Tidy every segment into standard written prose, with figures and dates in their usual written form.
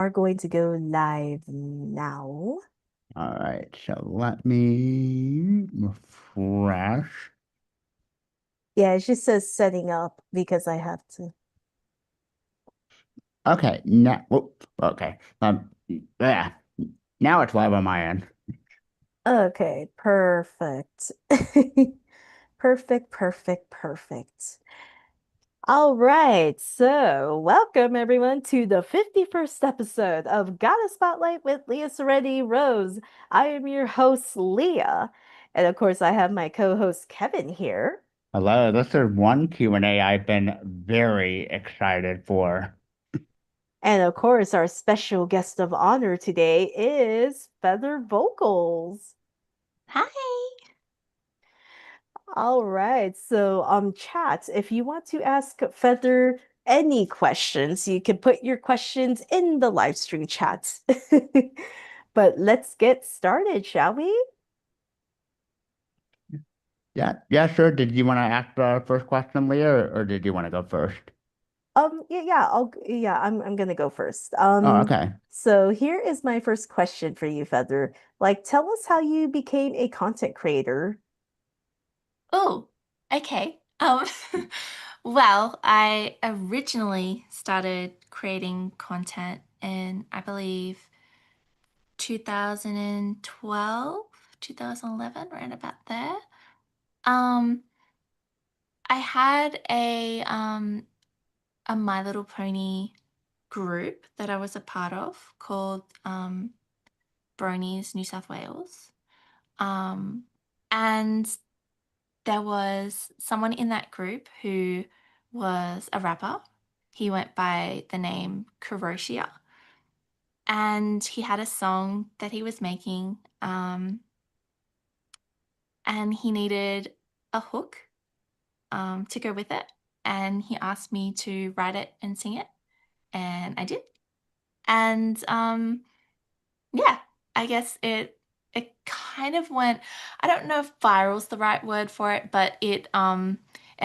Are going to go live now. All right, so let me refresh. Yeah, it just says setting up because I have to. Okay, now, okay, yeah, now it's live on my end. Okay, perfect. Perfect, perfect, perfect. All right, so welcome everyone to the 51st episode of Goddess Spotlight with Liaserenityrose. I am your host, Leah. And of course, I have my co-host Kevin here. Hello, this is one Q&A I've been very excited for. And of course, our special guest of honor today is Feather Vocals. Hi. All right. So, chat, if you want to ask Feather any questions, you can put your questions in the live stream chat. But let's get started, shall we? Yeah, sure. Did you want to ask the first question, Leah, or did you want to go first? I'm gonna go first. Oh, okay. So here is my first question for you, Feather. Like, tell us how you became a content creator. Oh, okay. Well, I originally started creating content in, I believe, 2012, 2011, right about there. Um, I had a My Little Pony group that I was a part of called Bronies New South Wales. Um, and there was someone in that group who was a rapper. He went by the name Kuroshia, and he had a song that he was making, and he needed a hook to go with it. And he asked me to write it and sing it, and I did. And yeah, I guess it kind of went, I don't know if viral's the right word for it, but it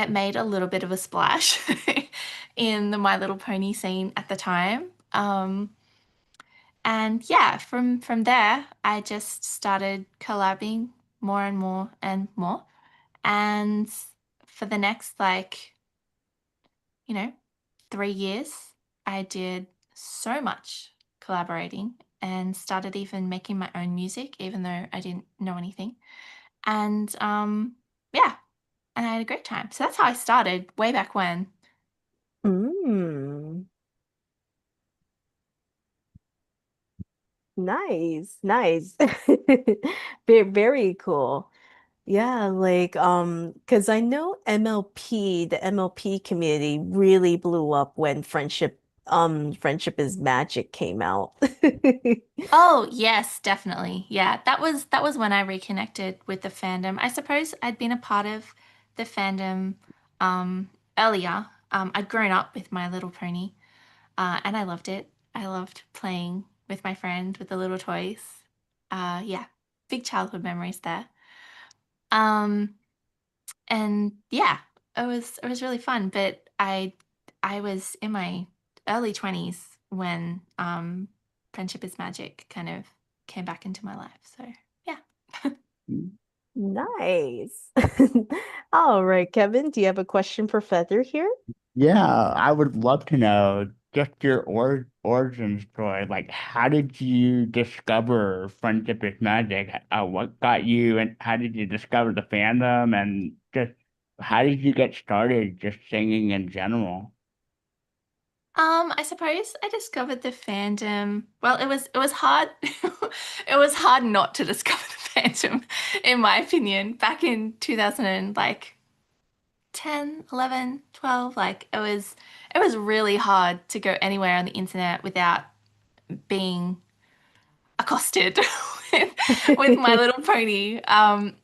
made a little bit of a splash in the My Little Pony scene at the time. And yeah, from there I just started collabing more and more and more. And for the next you know, 3 years, I did so much collaborating and started even making my own music, even though I didn't know anything. And yeah, and I had a great time. So that's how I started way back when. Mm, nice, nice. Very cool. Yeah, like because I know MLP, the MLP community really blew up when Friendship is Magic came out. Oh, yes, definitely. Yeah, that was when I reconnected with the fandom. I suppose I'd been a part of the fandom earlier. I'd grown up with My Little Pony, and I loved it. I loved playing with my friend with the little toys. Yeah, big childhood memories there. Um, and yeah, it was really fun. But I was in my early 20s when Friendship is Magic kind of came back into my life. So yeah. Nice. All right, Kevin, do you have a question for Feather here? Yeah, I would love to know just your origin story. Like, how did you discover Friendship is Magic? What got you, and how did you discover the fandom? And just how did you get started just singing in general? I suppose I discovered the fandom. Well, it was hard. It was hard not to discover the fandom, in my opinion, back in 2000 and 10, 11, 12. Like it was really hard to go anywhere on the internet without being accosted with, with My Little Pony.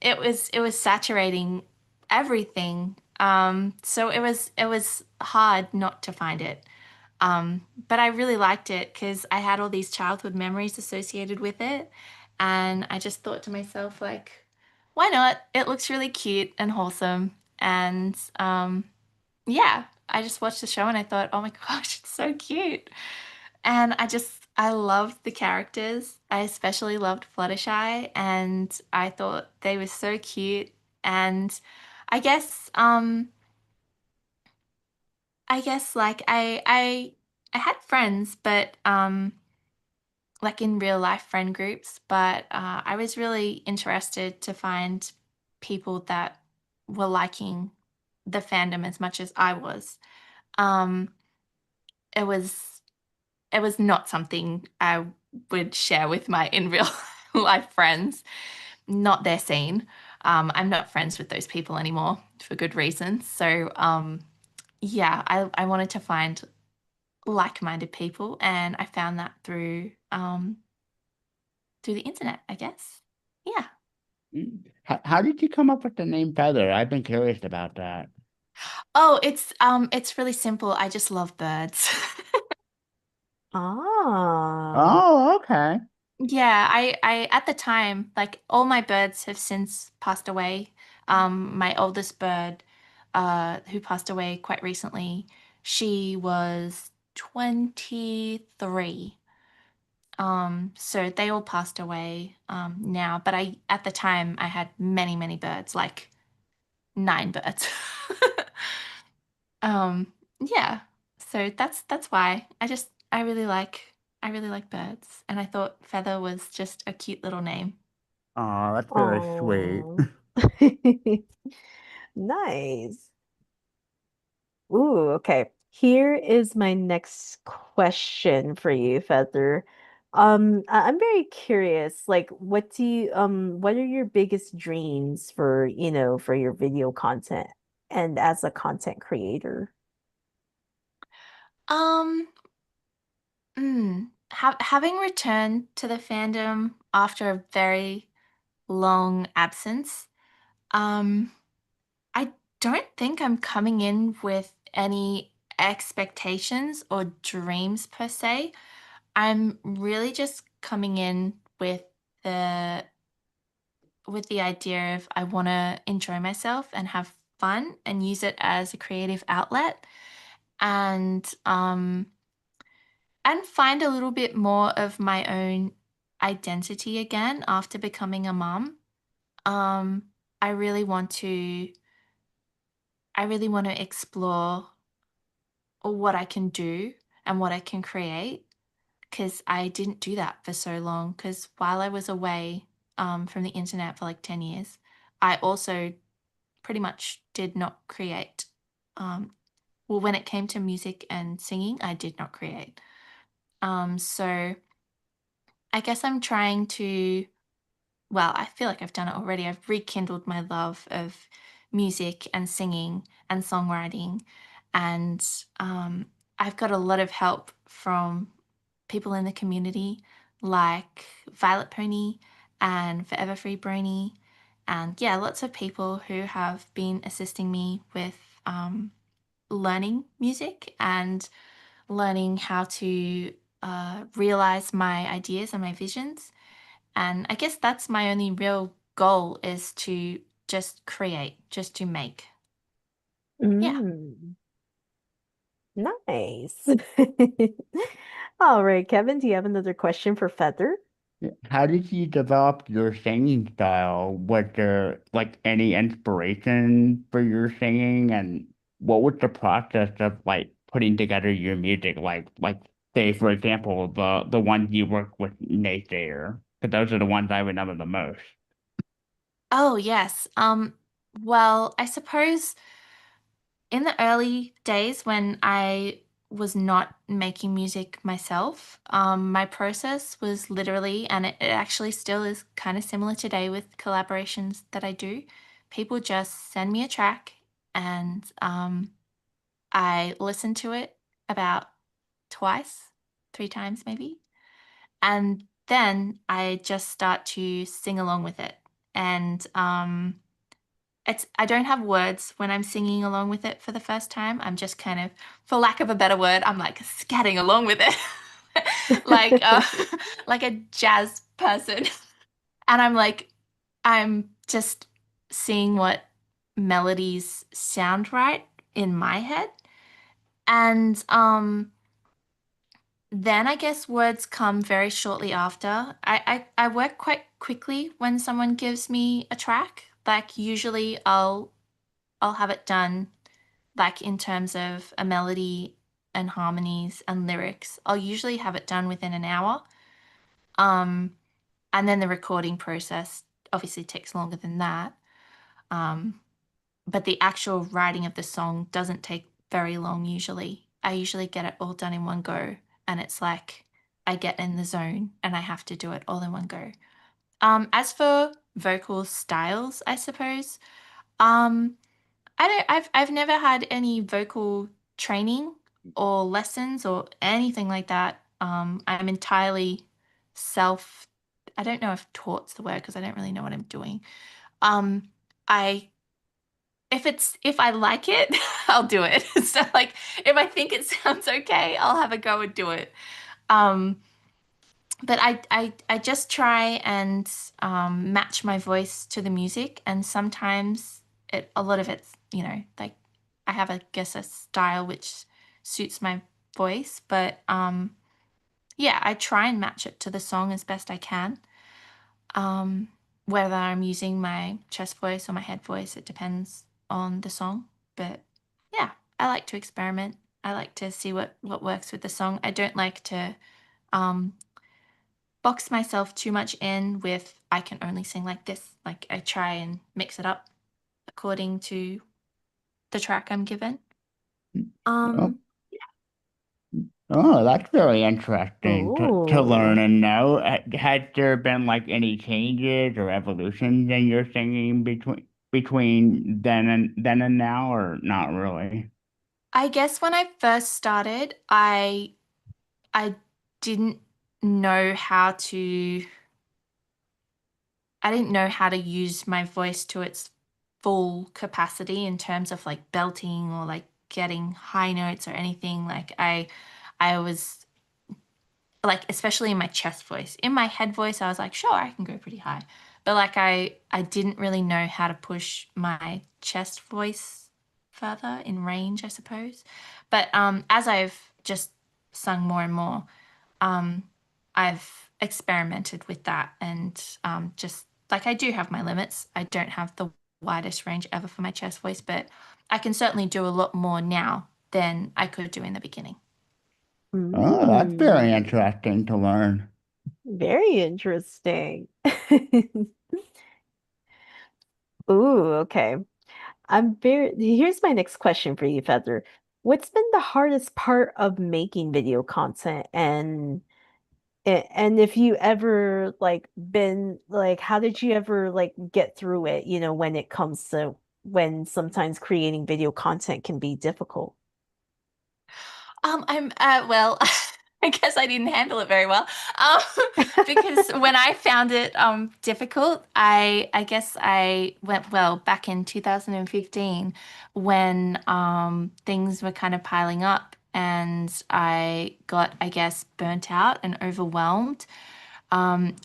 It was saturating everything. So it was hard not to find it. But I really liked it because I had all these childhood memories associated with it. And I just thought to myself, like, why not? It looks really cute and wholesome. And yeah, I just watched the show and I thought, oh my gosh, it's so cute. And I just I loved the characters. I especially loved Fluttershy, and I thought they were so cute. And I guess, I guess like I had friends, but like in real life friend groups, but I was really interested to find people that were liking the fandom as much as I was. Um, it was it was not something I would share with my in real life friends, not their scene. I'm not friends with those people anymore for good reasons. So yeah, I wanted to find like-minded people, and I found that through the internet, I guess. Yeah. How did you come up with the name Feather? I've been curious about that. Oh, it's really simple. I just love birds. Ah. Oh, okay. Yeah, I at the time, like all my birds have since passed away. My oldest bird, who passed away quite recently, she was 23. So they all passed away now, but I at the time I had many, many birds, like 9 birds. Yeah. So that's why I really like birds, and I thought Feather was just a cute little name. Oh, that's very sweet. Oh. Nice. Ooh, okay. Here is my next question for you, Feather. I'm very curious, like what are your biggest dreams for, for your video content and as a content creator? Um, having returned to the fandom after a very long absence, um, I don't think I'm coming in with any expectations or dreams per se. I'm really just coming in the with the idea of I want to enjoy myself and have fun and use it as a creative outlet, and find a little bit more of my own identity again after becoming a mum. Um, I really want to I really want to explore what I can do and what I can create, because I didn't do that for so long. Because while I was away from the internet for like 10 years, I also pretty much did not create. Um, well, when it came to music and singing, I did not create. So I guess I'm trying to, well, I feel like I've done it already. I've rekindled my love of music and singing and songwriting. And um, I've got a lot of help from people in the community like Violet Pony and Forever Free Brony. And yeah, lots of people who have been assisting me with learning music and learning how to realize my ideas and my visions. And I guess that's my only real goal, is to just create, just to make. Yeah. Mm, nice. All right, Kevin, do you have another question for Feather? How did you develop your singing style? Was there like any inspiration for your singing, and what was the process of like putting together your music? Like say for example the ones you work with Naysayer, because those are the ones I remember the most. Oh, yes. Well, I suppose in the early days when I was not making music myself, my process was literally, and it actually still is kind of similar today with collaborations that I do. People just send me a track, and I listen to it about twice, 3 times maybe. And then I just start to sing along with it. And I don't have words when I'm singing along with it for the first time. I'm just kind of, for lack of a better word, I'm like scatting along with it. like like a jazz person. And I'm just seeing what melodies sound right in my head. And then I guess words come very shortly after. I work quite quickly when someone gives me a track. Like usually I'll have it done like in terms of a melody and harmonies and lyrics. I'll usually have it done within an hour. Um, and then the recording process obviously takes longer than that. Um, but the actual writing of the song doesn't take very long usually. I usually get it all done in one go, and it's like I get in the zone and I have to do it all in one go. As for vocal styles, I suppose, um, I've never had any vocal training or lessons or anything like that. I'm entirely self, I don't know if taught's the word because I don't really know what I'm doing. Um, I if I like it, I'll do it. So like if I think it sounds okay, I'll have a go and do it. Um, but I just try and match my voice to the music, and sometimes a lot of it's like I have I guess a style which suits my voice, but yeah, I try and match it to the song as best I can. Um, Whether I'm using my chest voice or my head voice, it depends on the song. But yeah, I like to experiment. I like to see what works with the song. I don't like to um, box myself too much in with I can only sing like this. Like I try and mix it up according to the track I'm given. Oh, Um, oh, that's very interesting to learn Oh, and know. Has there been like any changes or evolutions in your singing between then and now, or not really? I guess when I first started, I didn't know how to I didn't know how to use my voice to its full capacity in terms of like belting or like getting high notes or anything. I was like, especially in my chest voice. In my head voice, I was like, sure, I can go pretty high. But like I didn't really know how to push my chest voice further in range, I suppose. But as I've just sung more and more, um, I've experimented with that and just like I do have my limits. I don't have the widest range ever for my chest voice, but I can certainly do a lot more now than I could do in the beginning. Oh, that's very mm, interesting to learn. very interesting. Ooh, okay. Here's my next question for you, Feather. What's been the hardest part of making video content and if you ever like been like how did you ever like get through it, when it comes to when sometimes creating video content can be difficult? I'm well, I guess I didn't handle it very well. Um, because when I found it difficult, I guess I went well back in 2015 when things were kind of piling up and I got, I guess, burnt out and overwhelmed.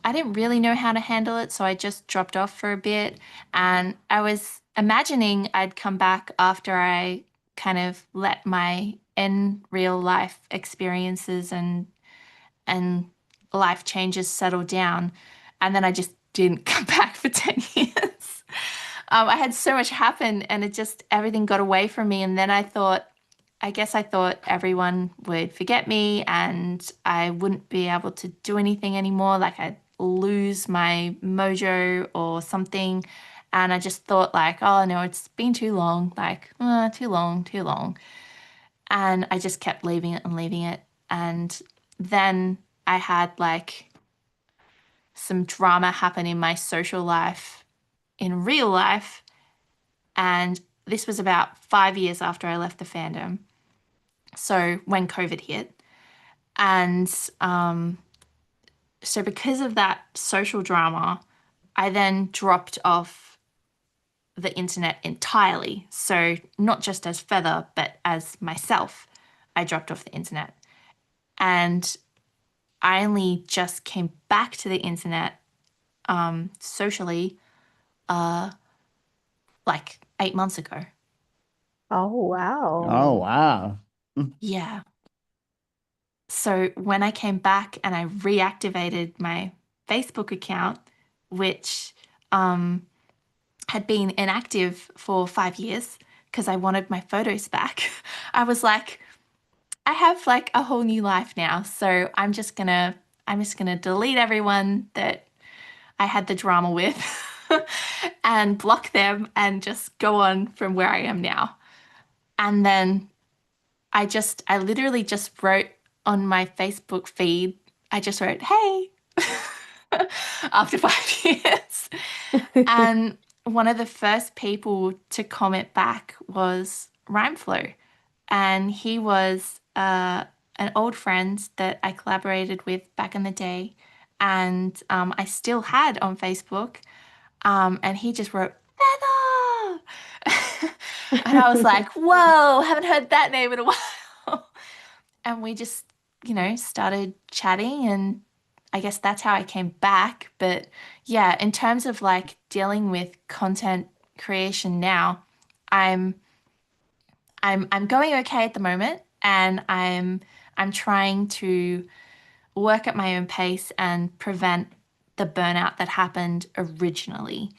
I didn't really know how to handle it, so I just dropped off for a bit. And I was imagining I'd come back after I kind of let my in real life experiences and life changes settle down. And then I just didn't come back for 10 years. I had so much happen and it just everything got away from me. And then I guess I thought everyone would forget me and I wouldn't be able to do anything anymore. Like I'd lose my mojo or something. And I just thought like, oh no, it's been too long, like, too long, too long. And I just kept leaving it and leaving it. And then I had like some drama happen in my social life, in real life. And this was about 5 years after I left the fandom. So when COVID hit. And so, because of that social drama, I then dropped off the internet entirely. So, not just as Feather, but as myself, I dropped off the internet. And I only just came back to the internet socially uh, like 8 months ago. Oh, Oh, wow. wow. Yeah. So when I came back and I reactivated my Facebook account, which um, had been inactive for 5 years because I wanted my photos back, I was like, I have like a whole new life now. So I'm just gonna delete everyone that I had the drama with and block them and just go on from where I am now. And then I literally just wrote on my Facebook feed, I just wrote, hey, after 5 years. And one of the first people to comment back was Rhymeflow. And he was an old friend that I collaborated with back in the day. And I still had on Facebook. And he just wrote, Feather! And I was like, whoa, haven't heard that name in a while. And we just, started chatting, and I guess that's how I came back. But yeah, in terms of like dealing with content creation now, I'm I'm going okay at the moment, and I'm trying to work at my own pace and prevent the burnout that happened originally.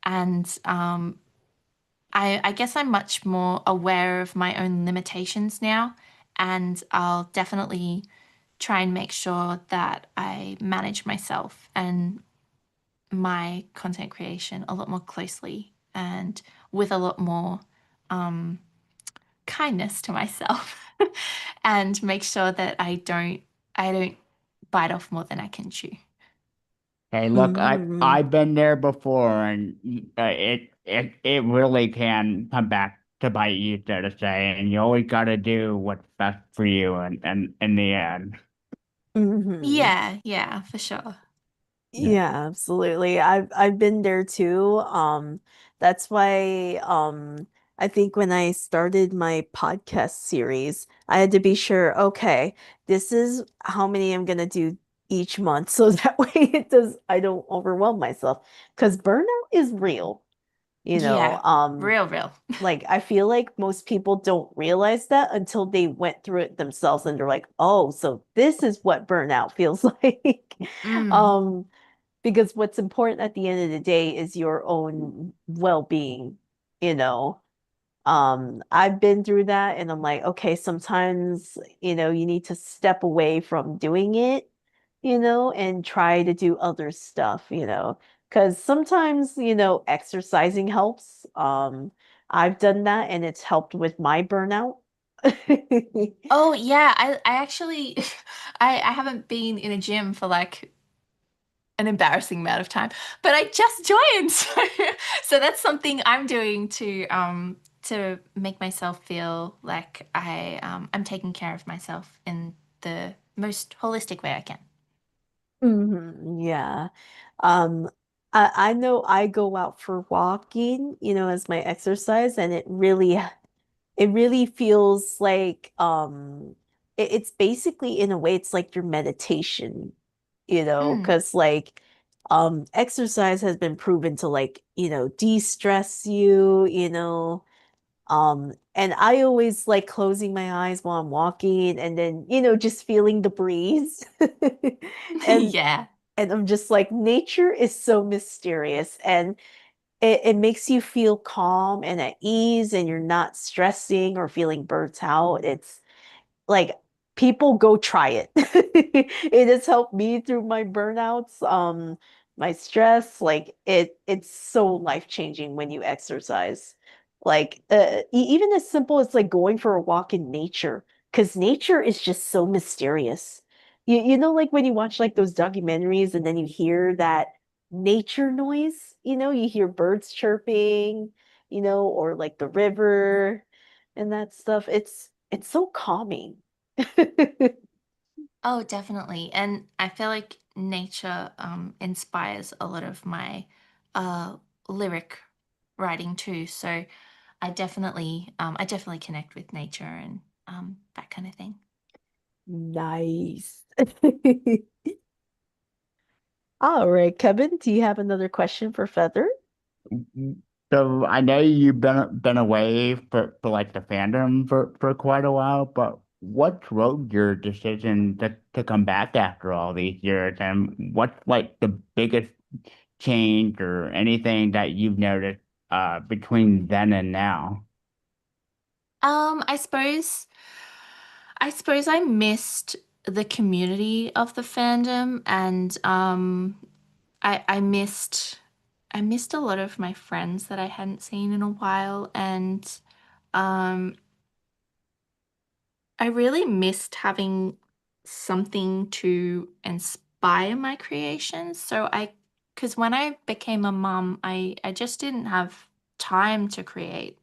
And I guess I'm much more aware of my own limitations now, and I'll definitely try and make sure that I manage myself and my content creation a lot more closely and with a lot more um, kindness to myself, and make sure that I don't bite off more than I can chew. Hey, look, Mm. I've been there before, and it really can come back to bite you, so to say, and you always got to do what's best for you, and in the end. Hmm. Yeah, yeah, for sure. Yeah. Yeah, absolutely. I've been there too. That's why I think when I started my podcast series, I had to be sure, okay, this is how many I'm gonna do each month so that way I don't overwhelm myself. Because burnout is real, you know. Yeah, real, real. Like I feel like most people don't realize that until they went through it themselves and they're like, oh, so this is what burnout feels like. Mm. Um, because what's important at the end of the day is your own well-being, you know. I've been through that and I'm like, okay, sometimes, you need to step away from doing it, and try to do other stuff, because sometimes, exercising helps. I've done that and it's helped with my burnout. Oh yeah, I actually I haven't been in a gym for like an embarrassing amount of time, but I just joined. So that's something I'm doing to make myself feel like I'm taking care of myself in the most holistic way I can. Yeah. Um, I know I go out for walking, as my exercise, and it really feels like it's basically in a way it's like your meditation, Mm. because like exercise has been proven to like, de-stress you, and I always like closing my eyes while I'm walking and then, just feeling the breeze. And Yeah. and I'm just like, nature is so mysterious and it makes you feel calm and at ease and you're not stressing or feeling burnt out. It's like people go try it. It has helped me through my burnouts, my stress. Like it's so life-changing when you exercise. Like even as simple as like going for a walk in nature, because nature is just so mysterious. You know, like when you watch like those documentaries and then you hear that nature noise, you hear birds chirping, or like the river and that stuff. It's so calming. Oh, definitely. And I feel like nature inspires a lot of my uh, lyric writing too. So I definitely connect with nature and that kind of thing. Nice. All right, Kevin, do you have another question for Feather? So I know you've been away for like the fandom for quite a while, but what drove your decision to come back after all these years, and what's like the biggest change or anything that you've noticed between then and now? I suppose I missed the community of the fandom, and I I missed a lot of my friends that I hadn't seen in a while, and um I really missed having something to inspire my creations. Because when I became a mum, I just didn't have time to create.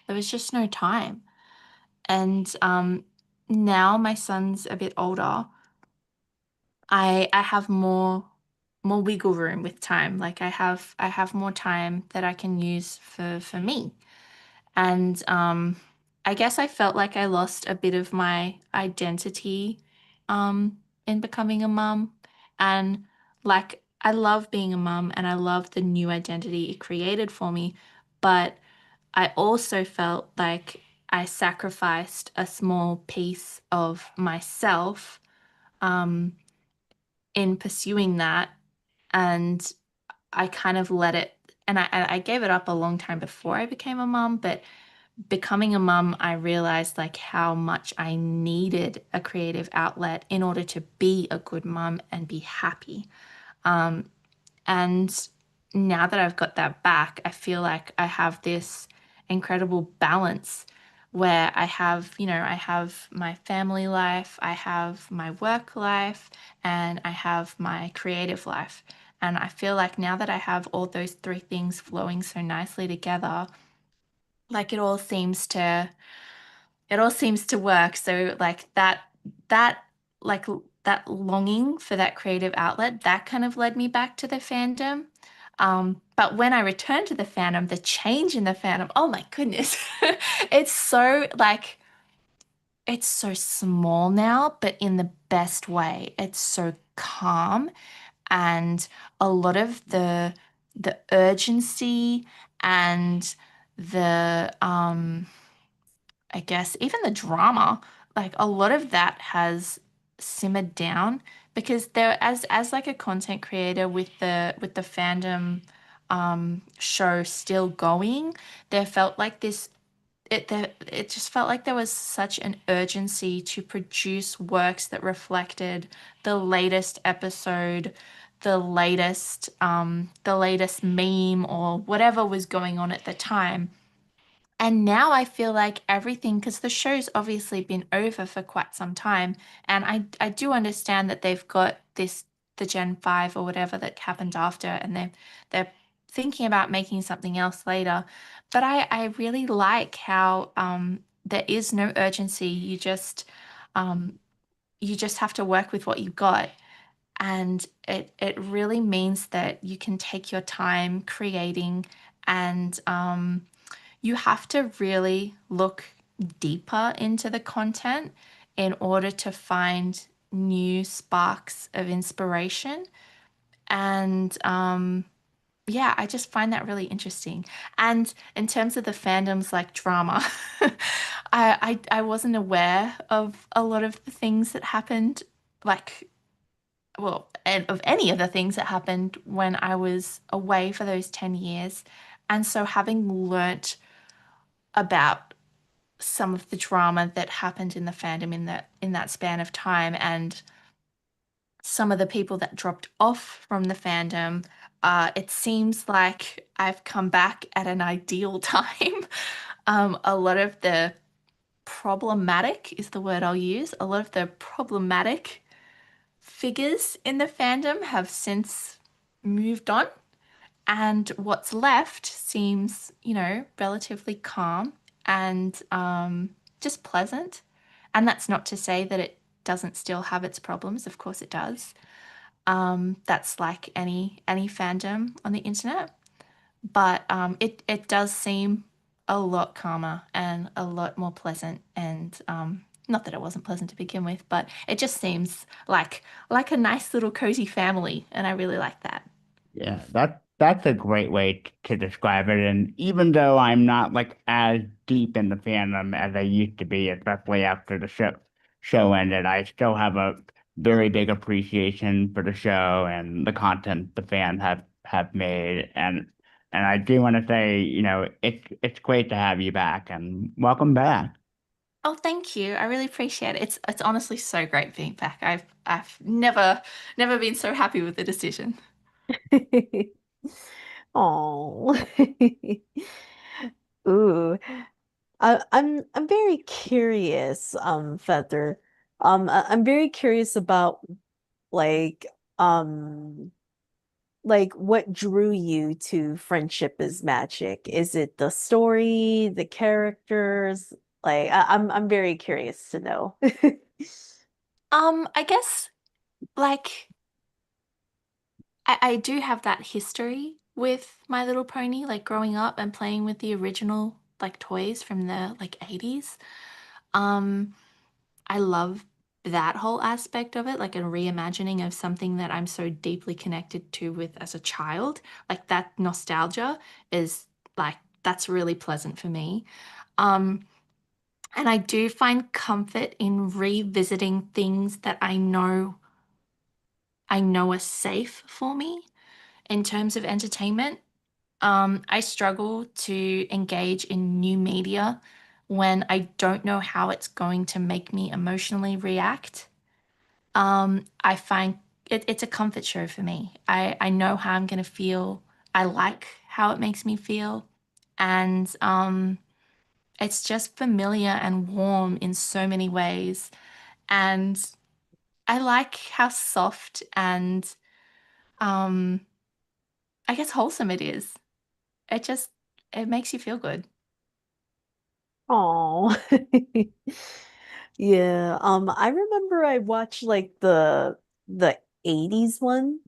There was just no time. And now my son's a bit older. I have more wiggle room with time. Like I have more time that I can use for me. And I guess I felt like I lost a bit of my identity in becoming a mum. And like I love being a mum and I love the new identity it created for me. But I also felt like I sacrificed a small piece of myself um, in pursuing that. And I kind of let it, and I gave it up a long time before I became a mum, but becoming a mum, I realized like how much I needed a creative outlet in order to be a good mum and be happy. Um, and now that I've got that back, I feel like I have this incredible balance where I have my family life, I have my work life, and I have my creative life. And I feel like now that I have all those three things flowing so nicely together, like it all seems to work. So like that like that longing for that creative outlet, that kind of led me back to the fandom. But when I returned to the fandom, the change in the fandom, oh my goodness. It's so like it's so small now, but in the best way. It's so calm and a lot of the urgency and the I guess even the drama, like a lot of that has simmered down because there as like a content creator with the fandom show still going, there felt like it just felt like there was such an urgency to produce works that reflected the latest episode, the latest meme or whatever was going on at the time. And now I feel like everything, because the show's obviously been over for quite some time, and I do understand that they've got the Gen 5 or whatever that happened after, and they're thinking about making something else later. But I really like how there is no urgency. Um, you just have to work with what you've got. And it really means that you can take your time creating and you have to really look deeper into the content in order to find new sparks of inspiration. And yeah, I just find that really interesting. And in terms of the fandoms like drama, I wasn't aware of a lot of the things that happened, like, well, and of any of the things that happened when I was away for those 10 years. And so having learnt about some of the drama that happened in the fandom in that span of time and some of the people that dropped off from the fandom, it seems like I've come back at an ideal time. A lot of the problematic is the word I'll use. A lot of the problematic figures in the fandom have since moved on. And what's left seems, relatively calm and just pleasant. And that's not to say that it doesn't still have its problems. Of course it does. That's like any fandom on the internet. But it does seem a lot calmer and a lot more pleasant. And not that it wasn't pleasant to begin with, but it just seems like a nice little cozy family. And I really like that. Yeah, that's a great way to describe it. And even though I'm not like as deep in the fandom as I used to be, especially after the show, show ended, I still have a very big appreciation for the show and the content the fans have made. And I do want to say, it's great to have you back and welcome back. Oh, thank you. I really appreciate it. It's honestly so great being back. I've never been so happy with the decision. Oh. Ooh. I'm very curious, Feather. I'm very curious about like um what drew you to Friendship is Magic? Is it the story, the characters? Like I'm very curious to know. I guess like I do have that history with My Little Pony, like growing up and playing with the original like toys from the like 80s. Um, I love that whole aspect of it, like a reimagining of something that I'm so deeply connected to with as a child. Like that nostalgia is like that's really pleasant for me. Um, and I do find comfort in revisiting things that I know are safe for me in terms of entertainment. I struggle to engage in new media when I don't know how it's going to make me emotionally react. I find it's a comfort show for me. I know how I'm going to feel. I like how it makes me feel. And it's just familiar and warm in so many ways. And I like how soft and um, I guess wholesome it is. It just it makes you feel good. Oh. Yeah, I remember I watched like the 80s one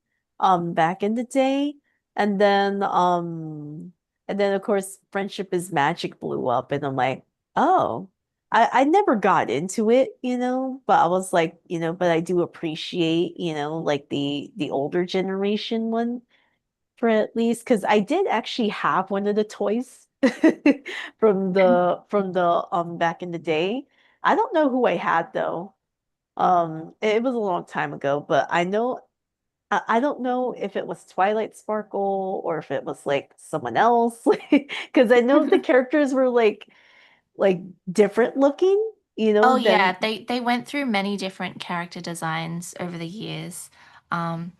back in the day, and then of course Friendship is Magic blew up, and I'm like, oh, I never got into it, but I was like, but I do appreciate, like the older generation one for at least because I did actually have one of the toys from the back in the day. I don't know who I had though. It was a long time ago, but I don't know if it was Twilight Sparkle or if it was like someone else. Because I know the characters were like different looking, Oh than yeah, they went through many different character designs over the years. Um,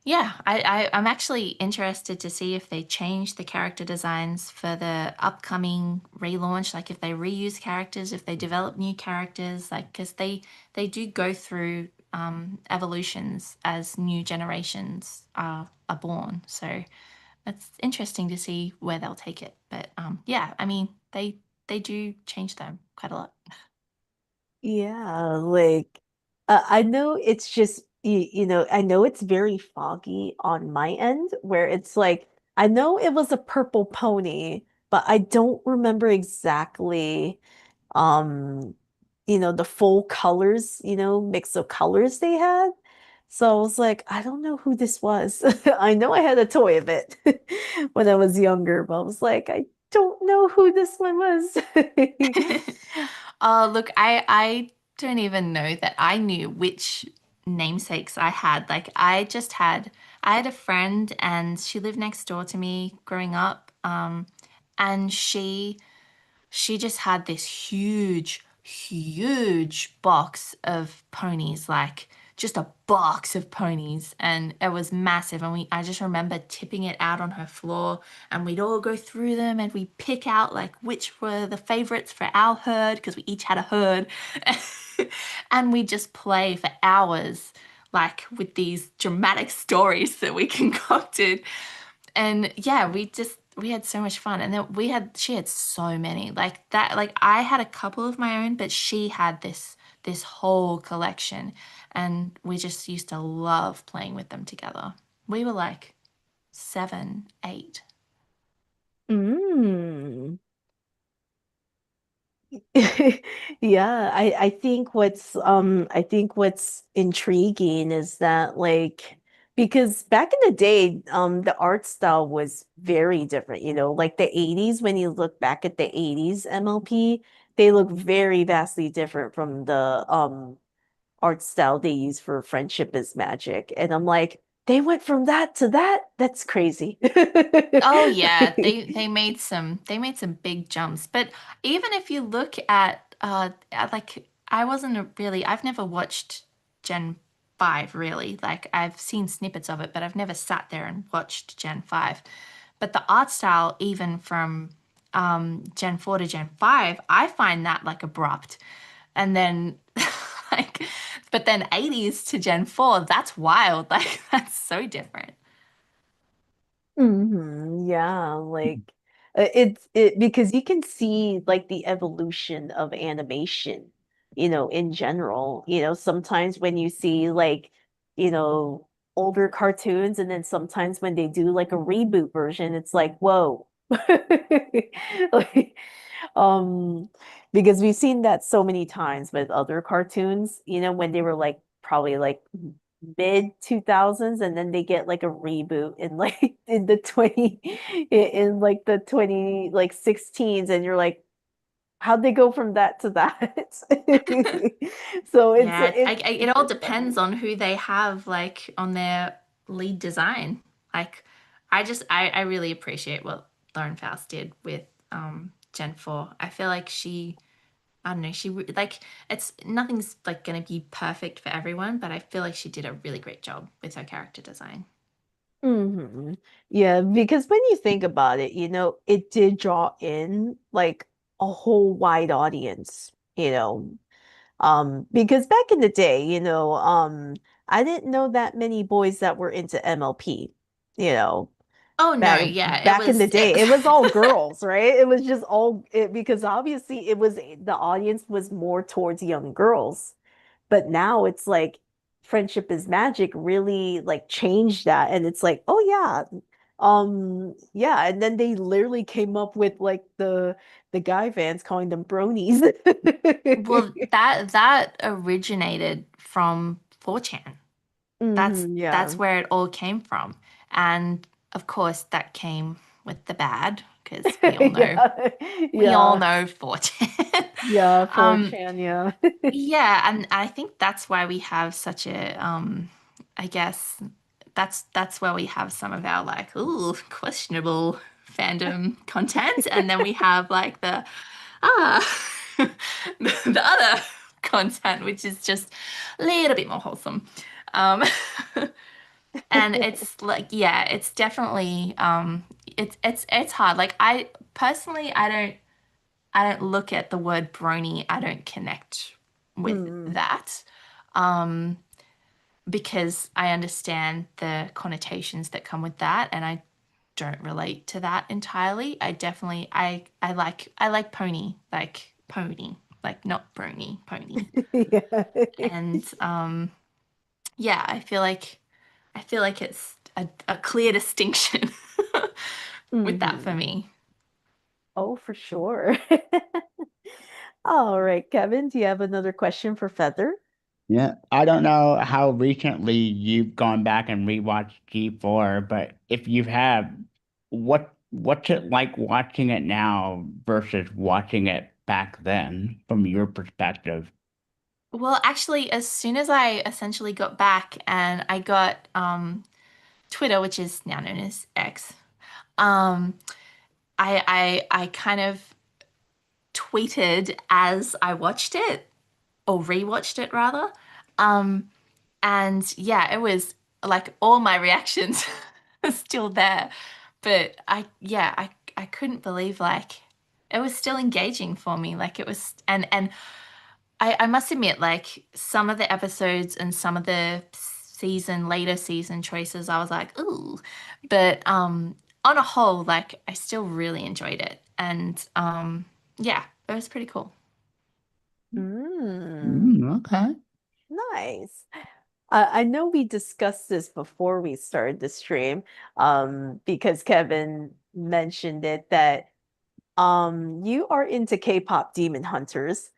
yeah, I'm actually interested to see if they change the character designs for the upcoming relaunch, like if they reuse characters, if they develop new characters, like because they do go through evolutions as new generations are born. So it's interesting to see where they'll take it. But yeah, I mean they do change them quite a lot. Yeah, like I know it's just I know it's very foggy on my end where it's like I know it was a purple pony, but I don't remember exactly um the full colors, mix of colors they had. So I was like, I don't know who this was. I know I had a toy of it when I was younger, but I was like, I don't know who this one was. Oh, look, I don't even know that I knew which namesakes I had. Like I had a friend and she lived next door to me growing up. And she just had this huge box of ponies, like just a box of ponies, and it was massive. And I just remember tipping it out on her floor, and we'd all go through them, and we'd pick out like which were the favorites for our herd because we each had a herd, and we'd just play for hours, like with these dramatic stories that we concocted. And yeah, we had so much fun. And then she had so many. Like that, like I had a couple of my own, but she had this whole collection. And we just used to love playing with them together. We were like 7, 8. Mm. Yeah, I think what's intriguing is that like because back in the day the art style was very different, like the 80s when you look back at the 80s MLP, they look very vastly different from the art style they use for Friendship is Magic. And I'm like, they went from that to that? That's crazy. Oh yeah, they made some big jumps. But even if you look at, like I wasn't really I've never watched Gen 5 really. Like I've seen snippets of it, but I've never sat there and watched Gen 5. But the art style even from Gen 4 to Gen 5, I find that like abrupt. And then like but then 80s to Gen 4, that's wild. Like that's so different. Yeah, like it's it because you can see like the evolution of animation, in general. Sometimes when you see like, older cartoons and then sometimes when they do like a reboot version, it's like, whoa. Like, um, because we've seen that so many times with other cartoons, when they were like probably like mid 2000s and then they get like a reboot in like in the 20 in like the 20 like 16s and you're like how'd they go from that to that? So Yeah, it it's all it's depends funny. on who they have like on their lead design. Like I really appreciate what Lauren Faust did with Gen 4. I feel like I don't know, like it's nothing's like gonna be perfect for everyone, but I feel like she did a really great job with her character design. hmm Yeah, because when you think about it, it did draw in like a whole wide audience, because back in the day, I didn't know that many boys that were into MLP, you know, Oh no, back yeah, it back in the was it, day. It was all girls, right? It was just all it because obviously the audience was more towards young girls. But now it's like Friendship is Magic really like changed that and it's like, oh yeah. Yeah, and then they literally came up with like the guy fans calling them bronies. well that originated from 4chan. That's Yeah. where it all came from. And of course that came with the bad because we all know Yeah. we all Yeah. know 4chan. Yeah, um 4chan, yeah. yeah, and I think that's why we have such a I guess that's where we have some of our like ooh questionable fandom content, and then we have like the ah the other content which is just a little bit more wholesome. Um And it's like, yeah, it's definitely it's hard. Like I personally I don't look at the word brony, I don't connect with Mm. that. Um because I understand the connotations that come with that and I don't relate to that entirely. I definitely I like pony, like not brony, pony. Yeah. And yeah, I feel like it's a clear distinction with that for hmm me. Oh, for sure. All right, Kevin, do you have another question for Feather? Yeah, I don't know how recently you've gone back and rewatched G4, but if you have, what's it like watching it now versus watching it back then from your perspective? Well, actually, as soon as I essentially got back and I got Twitter, which is now known as X, um, I kind of tweeted as I watched it or rewatched it rather. Um, and yeah, it was like all my reactions are still there. But I couldn't believe like it was still engaging for me. Like it was and I must admit, like some of the episodes and some of the later season choices, I was like, ooh. But on a whole, like I still really enjoyed it. And yeah, it was pretty cool. Mm, Mm, okay. nice. I know we discussed this before we started the stream, because Kevin mentioned it that you are into K-pop Demon Hunters.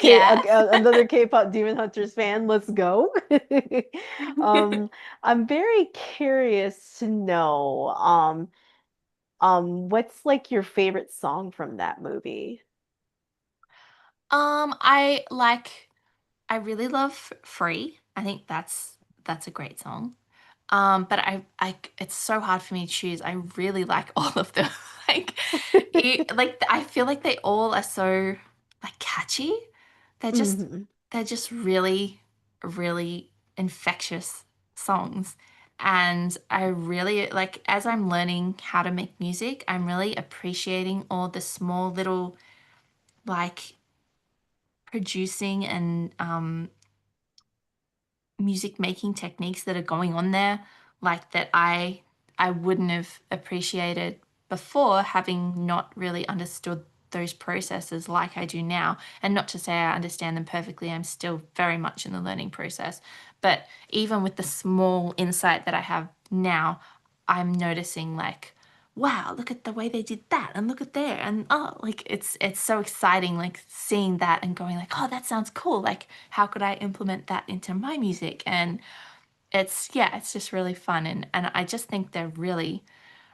Yeah. Another K-pop Demon Hunters fan. Let's go. Um, I'm very curious to know, what's like your favorite song from that movie? I like I really love Free. I think that's a great song. But it's so hard for me to choose. I really like all of them. Like, I feel like they all are so like catchy. They're just Hmm. they're just really, really infectious songs. And I really like as I'm learning how to make music, I'm really appreciating all the small little like producing and music making techniques that are going on there like that I wouldn't have appreciated before having not really understood those processes like I do now. And not to say I understand them perfectly, I'm still very much in the learning process. But even with the small insight that I have now, I'm noticing like, wow, look at the way they did that and look at there and oh like it's so exciting like seeing that and going like, oh, that sounds cool. Like how could I implement that into my music? And it's yeah, it's just really fun and I just think they're really,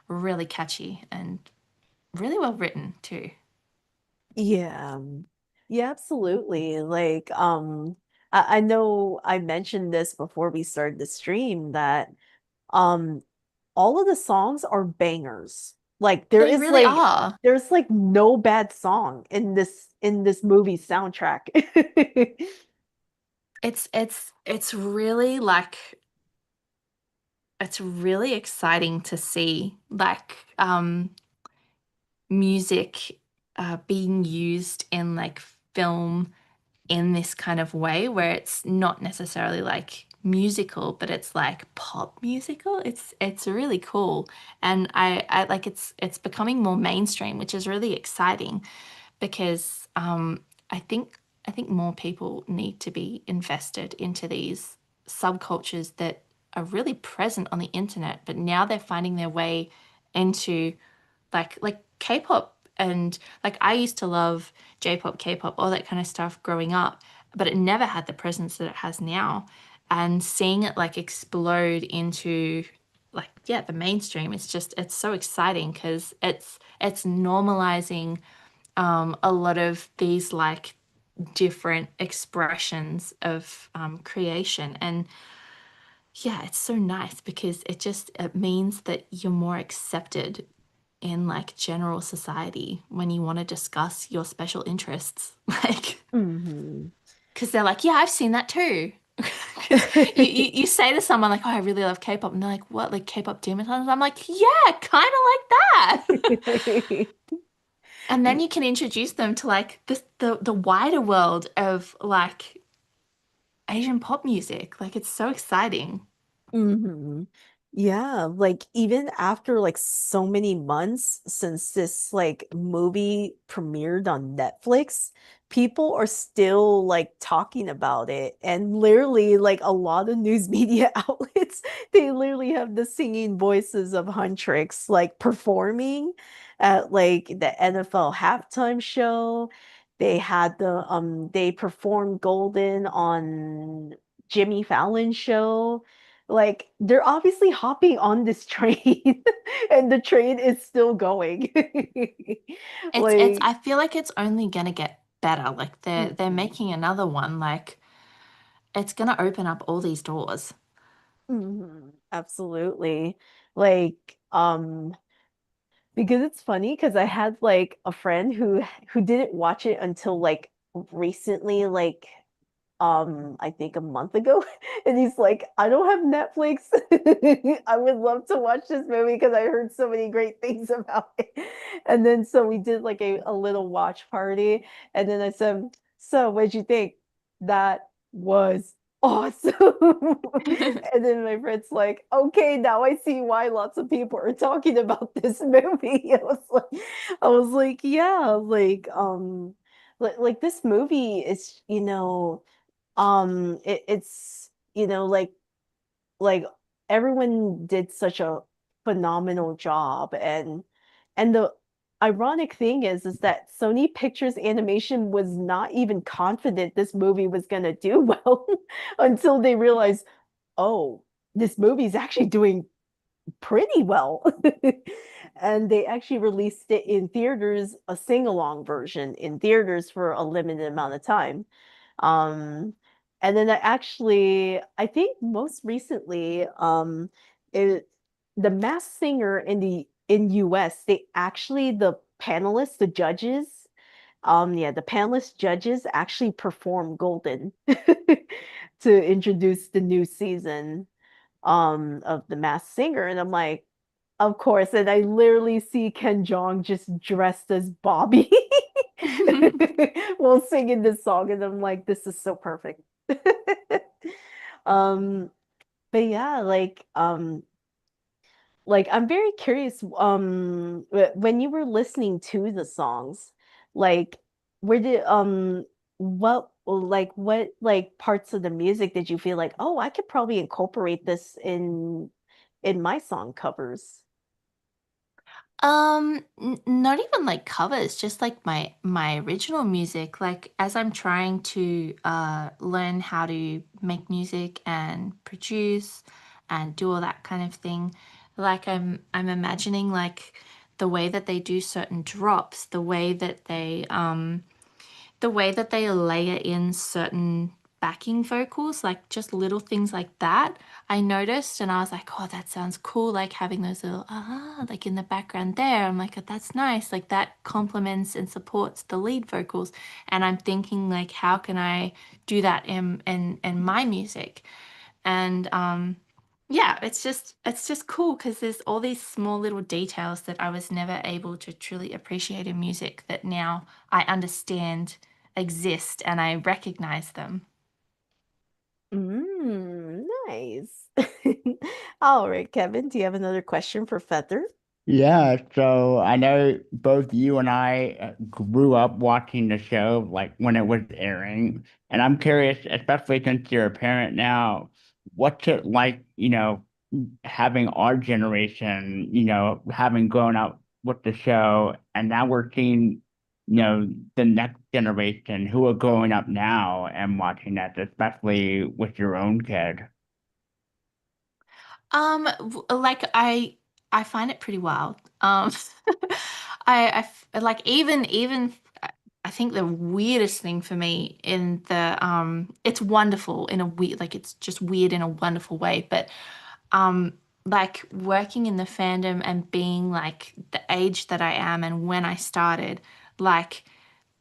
really catchy and really well written too. Yeah. Yeah, absolutely. Like, I know I mentioned this before we started the stream that um all of the songs are bangers. Like They really are. there's like no bad song in this movie soundtrack. It's really like it's really exciting to see like music being used in like film in this kind of way where it's not necessarily like musical but it's like pop musical. It's really cool and I like it's becoming more mainstream which is really exciting because I think more people need to be invested into these subcultures that are really present on the internet but now they're finding their way into like K-pop and like I used to love J-pop, K-pop, all that kind of stuff growing up, but it never had the presence that it has now. And seeing it like explode into like yeah, the mainstream, it's so exciting because it's normalizing a lot of these like different expressions of creation and yeah, it's so nice because it means that you're more accepted in like general society when you want to discuss your special interests. Like, Hmm. because they're like, yeah, I've seen that too. Because you say to someone like, oh, I really love K-pop, and they're like, what, like K-pop Demon Hunters? I'm like, yeah, kind of like that. And then you can introduce them to like the wider world of like Asian pop music. Like, it's so exciting. Hmm. Yeah, like even after like so many months since this like movie premiered on Netflix, people are still like talking about it. And literally like a lot of news media outlets, they literally have the singing voices of Huntrix like performing at like the NFL halftime show. They had they performed Golden on Jimmy Fallon's show. Like they're obviously hopping on this train and the train is still going. It's Like, I feel like it's only gonna get better. Like they're mhm, making another one. Like it's gonna open up all these doors. mhm, absolutely. Like, because it's funny because I had like a friend who didn't watch it until like recently, like I think a month ago, and he's like, I don't have Netflix. I would love to watch this movie because I heard so many great things about it. And then so we did like a little watch party, and then I said, so what'd you think? That was awesome. And then my friend's like, okay, now I see why lots of people are talking about this movie. I was like, yeah, like this movie is, it's like everyone did such a phenomenal job, and the ironic thing is that Sony Pictures Animation was not even confident this movie was gonna do well until they realized, oh, this movie is actually doing pretty well. and they actually released it in theaters, a sing-along version in theaters for a limited amount of time. Um, and then I think most recently, it, the Masked Singer in US, they actually the panelists, the judges, yeah, the panelist judges actually perform Golden to introduce the new season of the Masked Singer, and I'm like, of course, and I literally see Ken Jeong just dressed as Bobby while singing this song, and I'm like, this is so perfect. Um, but yeah, like I'm very curious, when you were listening to the songs, like where did what like parts of the music did you feel like, oh, I could probably incorporate this in my song covers? Not even like covers, just like my original music. Like as I'm trying to learn how to make music and produce and do all that kind of thing, like I'm imagining like the way that they do certain drops, the way that they layer in certain backing vocals, like just little things like that, I noticed and I was like, oh, that sounds cool. Like having those little like in the background there. I'm like, oh, that's nice. Like that complements and supports the lead vocals. And I'm thinking like, how can I do that in my music? And yeah, it's just cool because there's all these small little details that I was never able to truly appreciate in music that now I understand exist and I recognize them. Nice. All right, Kevin, do you have another question for Feather? Yeah, so I know both you and I grew up watching the show like when it was airing, and I'm curious, especially since you're a parent now, what's it like, having our generation, having grown up with the show, and now we're seeing, the next generation who are growing up now and watching that, especially with your own kid. Like I find it pretty wild. Like even I think the weirdest thing for me in the it's wonderful in a weird like it's just weird in a wonderful way, but um like working in the fandom and being like the age that I am and when I started, like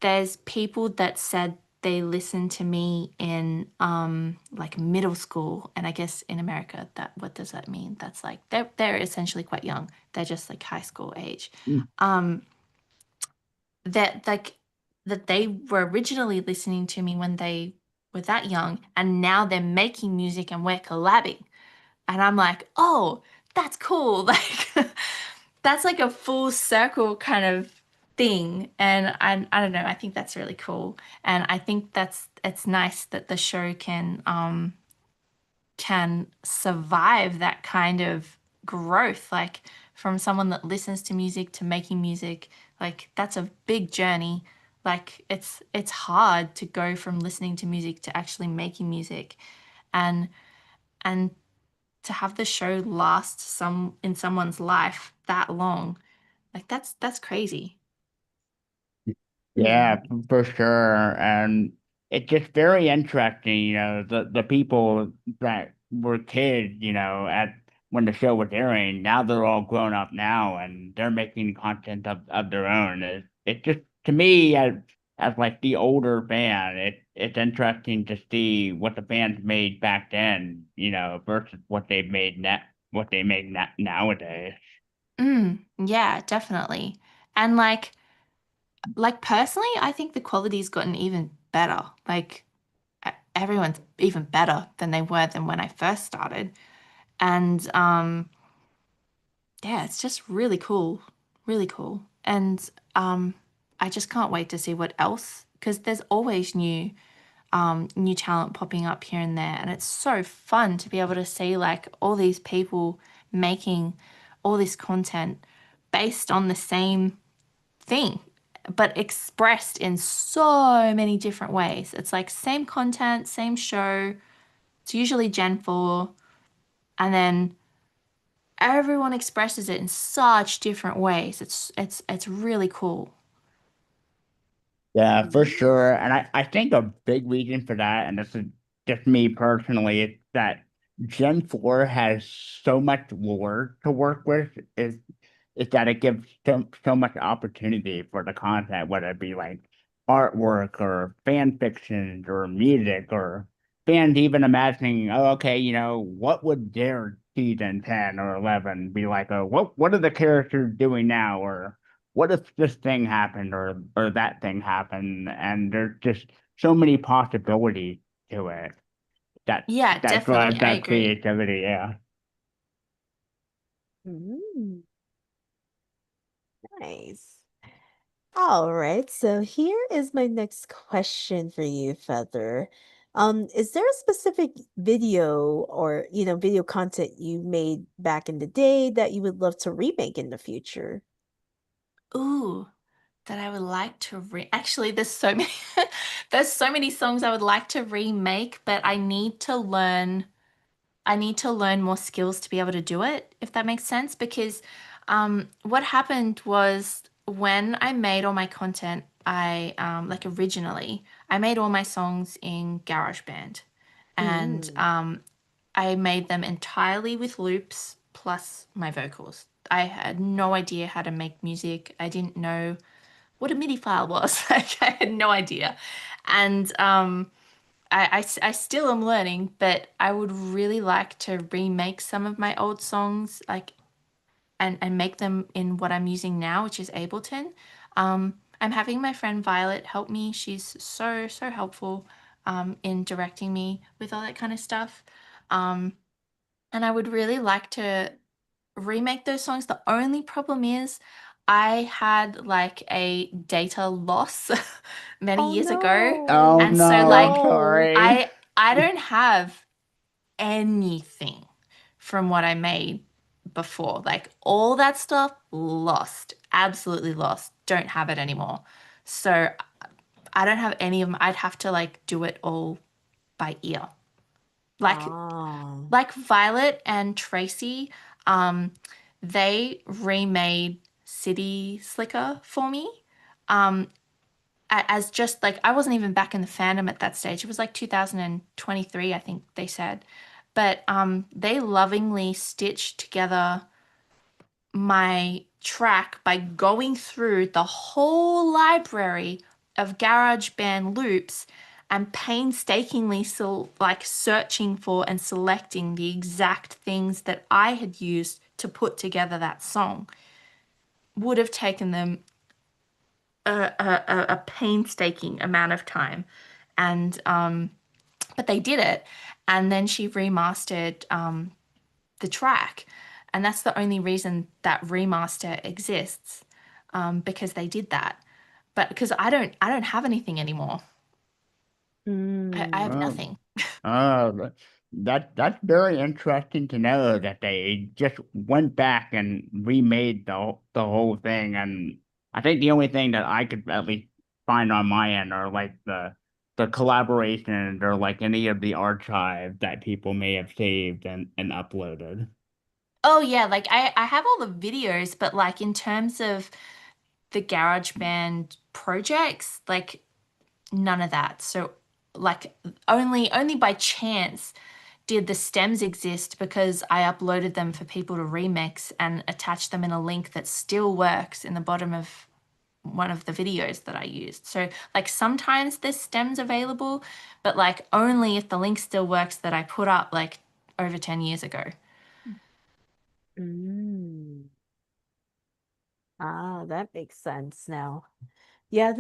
there's people that said they listened to me in like middle school, and I guess in America that what does that mean? That's like they're essentially quite young. They're just like high school age. Mm. Um that like that they were originally listening to me when they were that young and now they're making music and we're collabing. And I'm like, "Oh, that's cool." Like that's like a full circle kind of thing. And I don't know, I think that's really cool. And I think that's it's nice that the show can survive that kind of growth, like from someone that listens to music to making music. Like that's a big journey. Like it's hard to go from listening to music to actually making music. And and to have the show last some in someone's life that long, like that's crazy. Yeah, for sure. And it's just very interesting, the people that were kids, at when the show was airing, now they're all grown up now and they're making content of their own. It's just to me as like the older fan, it's interesting to see what the fans made back then, versus what they make na nowadays. Yeah, definitely. And like personally, I think the quality's gotten even better. Like everyone's even better than they were than when I first started. And yeah, it's just really cool. Really cool. And I just can't wait to see what else because there's always new talent popping up here and there. And it's so fun to be able to see like all these people making all this content based on the same thing, but expressed in so many different ways. It's like same content, same show. It's usually Gen 4. And then everyone expresses it in such different ways. It's really cool. Yeah, for Mm. sure. And I think a big reason for that, and this is just me personally, is that Gen 4 has so much lore to work with, is that it gives so much opportunity for the content, whether it be like artwork or fan fiction or music or fans even imagining, oh, okay, what would their season 10 or 11 be like? Oh, what are the characters doing now? Or what if this thing happened or that thing happened? And there's just so many possibilities to it that Yeah, that definitely. drives I that agree. creativity. Yeah. Mm, nice. All right, so here is my next question for you, Feather. Is there a specific video or, video content you made back in the day that you would love to remake in the future? Ooh, that I would like to re actually there's so many there's so many songs I would like to remake, but I need to learn more skills to be able to do it, if that makes sense. Because what happened was when I made all my content, like originally, I made all my songs in GarageBand, and Mm. I made them entirely with loops plus my vocals. I had no idea how to make music. I didn't know what a MIDI file was. Like, I had no idea. And I still am learning, but I would really like to remake some of my old songs, like and make them in what I'm using now, which is Ableton. I'm having my friend Violet help me. She's so helpful in directing me with all that kind of stuff. Um, and I would really like to remake those songs. The only problem is I had like a data loss many Oh years ago. Oh And no. so no, I'm like No. sorry. I don't have anything from what I made before. Like all that stuff lost. Absolutely lost. Don't have it anymore. So I don't have any of them. I'd have to like do it all by ear. Like Oh. like Violet and Tracy, um, they remade City Slicker for me. Um, as just like I wasn't even back in the fandom at that stage. It was like 2023, I think they said. But they lovingly stitched together my track by going through the whole library of GarageBand loops and painstakingly like searching for and selecting the exact things that I had used to put together that song would have taken them a painstaking amount of time. And but they did it, and then she remastered the track, and that's the only reason that remaster exists, because they did that. But because I don't have anything anymore. I have Mm. Oh, nothing. oh, that's very interesting to know that they just went back and remade the whole thing. And I think the only thing that I could at least find on my end are like the collaborations or like any of the archives that people may have saved and uploaded. Oh yeah, like I have all the videos, but like in terms of the GarageBand projects, like none of that. So like only by chance did the stems exist because I uploaded them for people to remix and attach them in a link that still works in the bottom of one of the videos that I used. So like sometimes there's stems available, but like only if the link still works that I put up like over 10 years ago. Mm. Ah, that makes sense now. Yeah,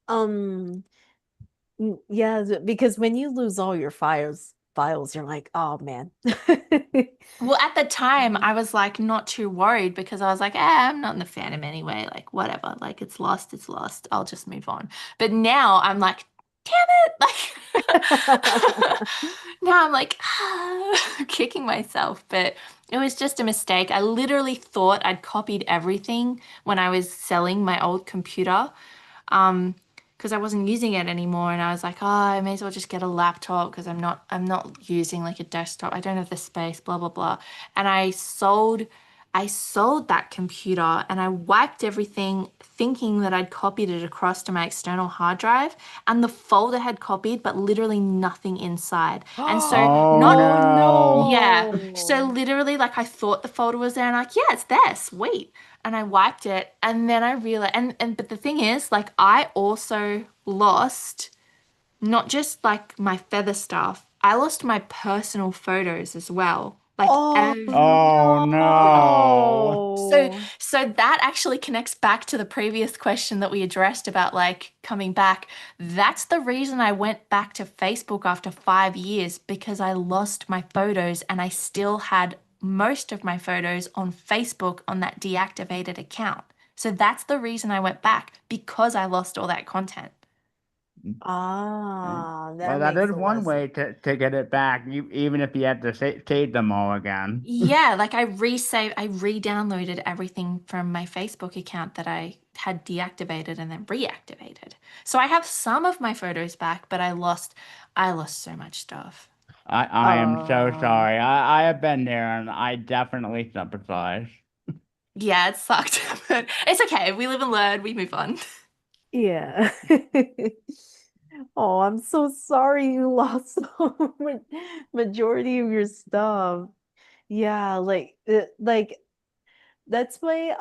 um yeah, because when you lose all your files, you're like, oh man. Well, at the time, Mhm. I was like not too worried because I was like, I'm not in the fandom anyway. Like, whatever. Like, it's lost, it's lost. I'll just move on. But now I'm like, damn it. Like, now I'm like, kicking myself. But it was just a mistake. I literally thought I'd copied everything when I was selling my old computer. Um, because I wasn't using it anymore, and I was like, oh, I may as well just get a laptop because I'm not using like a desktop. I don't have the space, blah blah blah. And I sold that computer and I wiped everything thinking that I'd copied it across to my external hard drive, and the folder had copied, but literally nothing inside. And so Oh not Oh no. yeah. So no. literally, like I thought the folder was there, and like, yeah, it's there, sweet. And I wiped it, and then I realized, and but the thing is, like, I also lost not just like my feather stuff, I lost my personal photos as well. Like Oh Oh no. so no. so that actually connects back to the previous question that we addressed about like coming back. That's the reason I went back to Facebook after 5 years, because I lost my photos and I still had most of my photos on Facebook on that deactivated account. So that's the reason I went back, because I lost all that content. Yeah. Ah, Well, that that makes is a lot one of sense. way to get it back, even if you have to save them all again. Yeah, like I re-downloaded everything from my Facebook account that I had deactivated and then reactivated. So I have some of my photos back, but I lost so much stuff. I am so Uh, sorry. I have been there and I definitely sympathize. Yeah, it sucked, but it's okay. We live and learn, we move on. yeah. Oh, I'm so sorry you lost so much majority of your stuff. Yeah, like that's why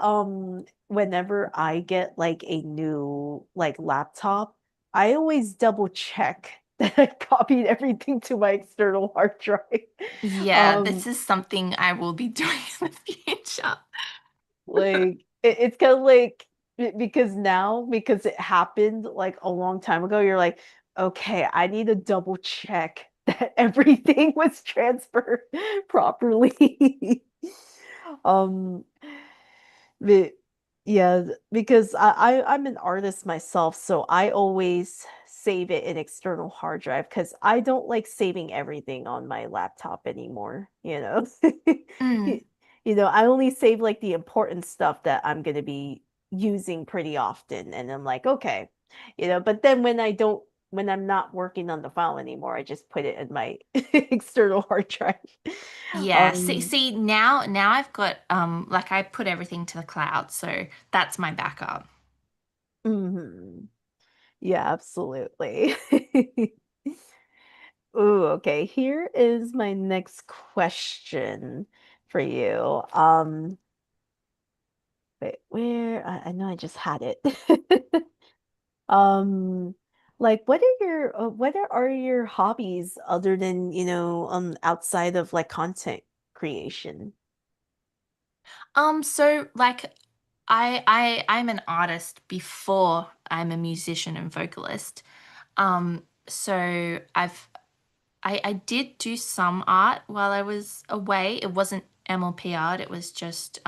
whenever I get like a new like laptop, I always double check that I copied everything to my external hard drive. Yeah, this Um is something I will be doing in the future. like it's kind of like because now because it happened like a long time ago, you're like, okay, I need to double check that everything was transferred properly. um But yeah, because I'm an artist myself, so I always save it in external hard drive because I don't like saving everything on my laptop anymore, you know. Mm, You, you know, I only save like the important stuff that I'm gonna be using pretty often, and I'm like, okay, you know, but then when I'm not working on the file anymore, I just put it in my external hard drive. yeah, see, Um, see now I've got like I put everything to the cloud, so that's my backup. mhm. Yeah, absolutely. Ooh, okay. Here is my next question for you. Wait, where I know I just had it. Um, like what are your hobbies other than, outside of like content creation? So like I'm an artist before I'm a musician and vocalist. So I did do some art while I was away. It wasn't MLP art, it was just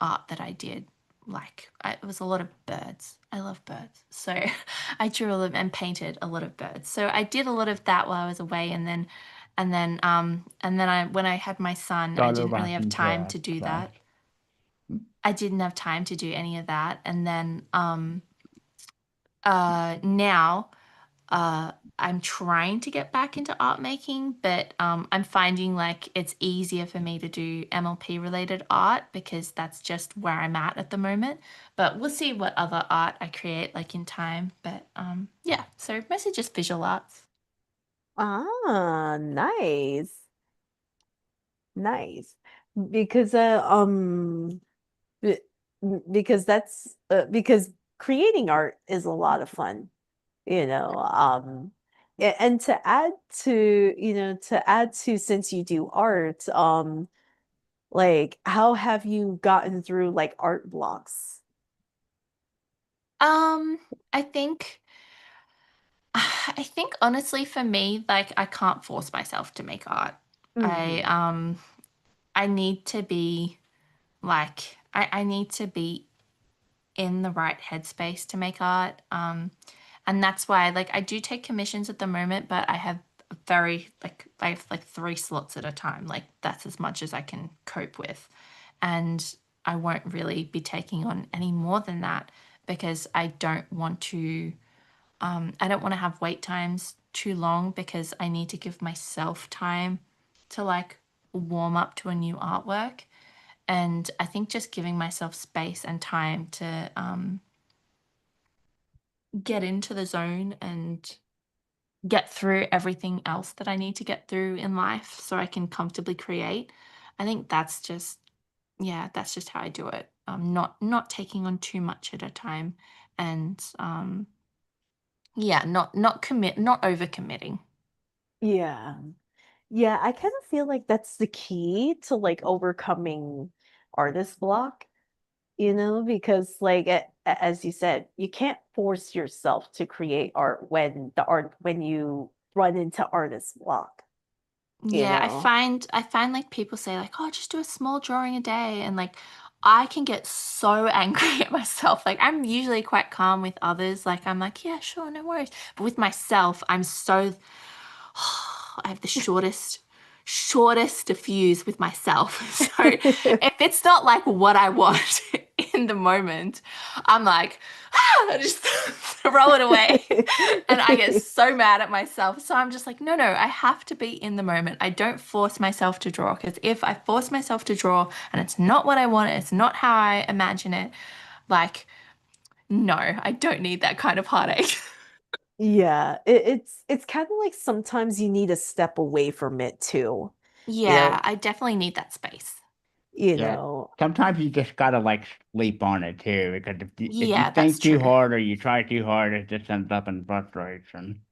art that I did. Like it was a lot of birds. I love birds. So I drew a lot and painted a lot of birds. So I did a lot of that while I was away, and then I when I had my son, I Thought didn't really about have some time trash to do trash. that. I didn't have time to do any of that. And then now uh I'm trying to get back into art making, but I'm finding like it's easier for me to do MLP related art because that's just where I'm at the moment. But we'll see what other art I create like in time. But yeah, so mostly just visual arts. Ah, nice. Nice. Because Be- because because creating art is a lot of fun, you know. And to add to since you do art, like how have you gotten through like art blocks? Um, I think I think honestly for me, like I can't force myself to make art. I Hmm. um I need to be like I need to be in the right headspace to make art. And that's why like I do take commissions at the moment, but I have I have like 3 slots at a time. Like that's as much as I can cope with. And I won't really be taking on any more than that because I don't want to have wait times too long because I need to give myself time to like warm up to a new artwork. And I think just giving myself space and time to get into the zone and get through everything else that I need to get through in life so I can comfortably create. I think that's just, yeah, that's just how I do it. Not taking on too much at a time, and yeah, not overcommitting. Yeah. Yeah, I kind of feel like that's the key to like overcoming artist block, because like as you said, you can't force yourself to create art when you run into artist block, you Yeah, know. I find like people say like, "Oh, just do a small drawing a day." And like I can get so angry at myself. Like I'm usually quite calm with others. Like I'm like, "Yeah, sure, no worries." But with myself, I'm so I have the shortest fuse with myself. So if it's not like what I want in the moment, I'm like, I just throw it away. And I get so mad at myself. So I'm just like, no, I have to be in the moment. I don't force myself to draw because if I force myself to draw and it's not what I want, it's not how I imagine it, like, no, I don't need that kind of heartache. Yeah, it's kind of like sometimes you need a step away from it too. You Yeah, know, I definitely need that space. you Yeah. know. Sometimes you just gotta like sleep on it too, because if you Yeah, that's think too true. hard or you try too hard, it just ends up in frustration.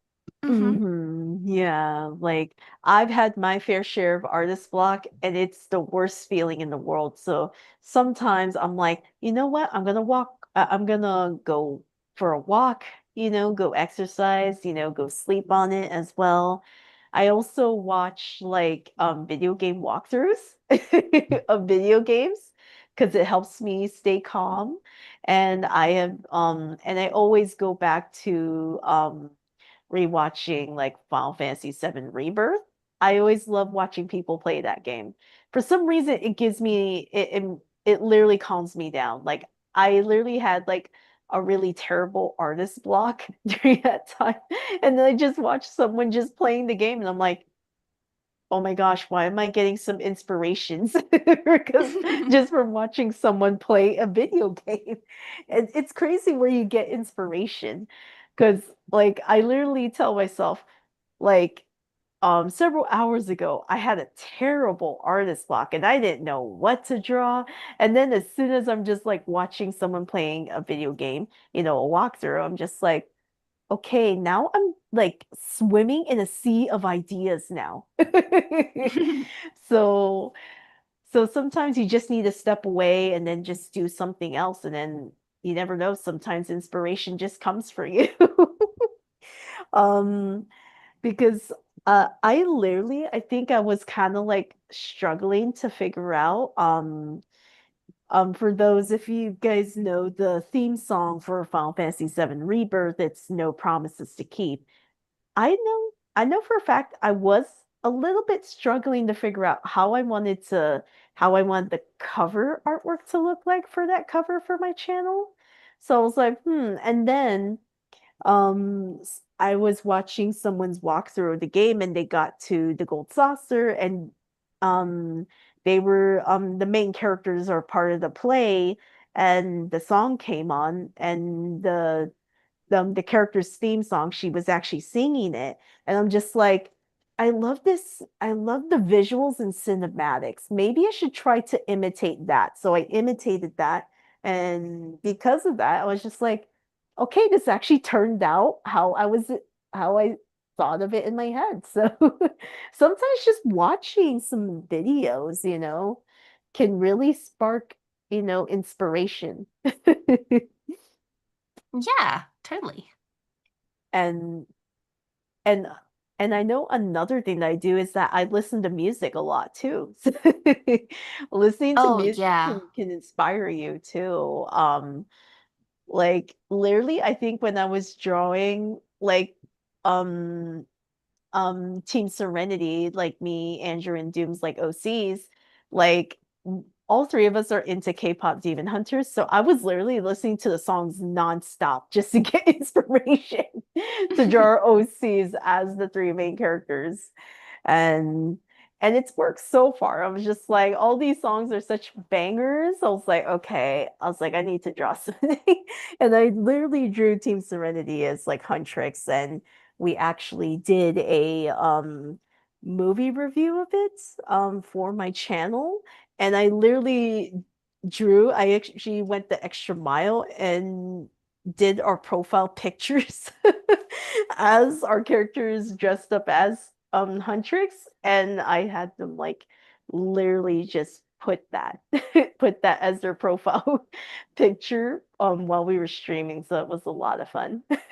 Mm-hmm. Yeah, like I've had my fair share of artist block and it's the worst feeling in the world. So sometimes I'm like, you know what? I'm gonna go for a walk, go exercise, go sleep on it as well. I also watch like video game walkthroughs of video games because it helps me stay calm. And I always go back to rewatching like Final Fantasy VII Rebirth. I always love watching people play that game. For some reason, it gives me it literally calms me down. Like I literally had like a really terrible artist block during that time, and then I just watched someone just playing the game, and I'm like, oh my gosh, why am I getting some inspirations? Because just from watching someone play a video game. And it's crazy where you get inspiration. Because like I literally tell myself, like several hours ago, I had a terrible artist block and I didn't know what to draw. And then as soon as I'm just like watching someone playing a video game, a walkthrough, I'm just like, okay, now I'm like swimming in a sea of ideas now. So, so sometimes you just need to step away and then just do something else. And then you never know, sometimes inspiration just comes for you. Um, because I think I was kind of like struggling to figure out for those, if you guys know the theme song for Final Fantasy VII Rebirth, it's No Promises to Keep. I know for a fact I was a little bit struggling to figure out how I wanted the cover artwork to look like for that cover for my channel. So I was like, and then I was watching someone's walkthrough of the game and they got to the gold saucer and um they were the main characters are part of the play and the song came on and the character's theme song, she was actually singing it. And I'm just like, I love this. I love the visuals and cinematics. Maybe I should try to imitate that. So I imitated that. And because of that, I was just like, okay, this actually turned out how I thought of it in my head. So sometimes just watching some videos, can really spark, inspiration. Yeah, totally. And And and I know another thing that I do is that I listen to music a lot too. Listening to Oh, music yeah. can inspire you too. Like literally, I think when I was drawing like um Team Serenity, like me, Andrew, and Doom's like OCs, like all three of us are into K-pop Demon Hunters, so I was literally listening to the songs nonstop just to get inspiration to draw our OCs as the three main characters. And it's worked so far. I was just like, all these songs are such bangers. I was like, okay. I was like, I need to draw something. And I literally drew Team Serenity as like Huntrix, and we actually did a movie review of it for my channel. And I literally I actually went the extra mile and did our profile pictures as our characters dressed up as Huntrix, and I had them like literally just put that put that as their profile picture while we were streaming, so it was a lot of fun. um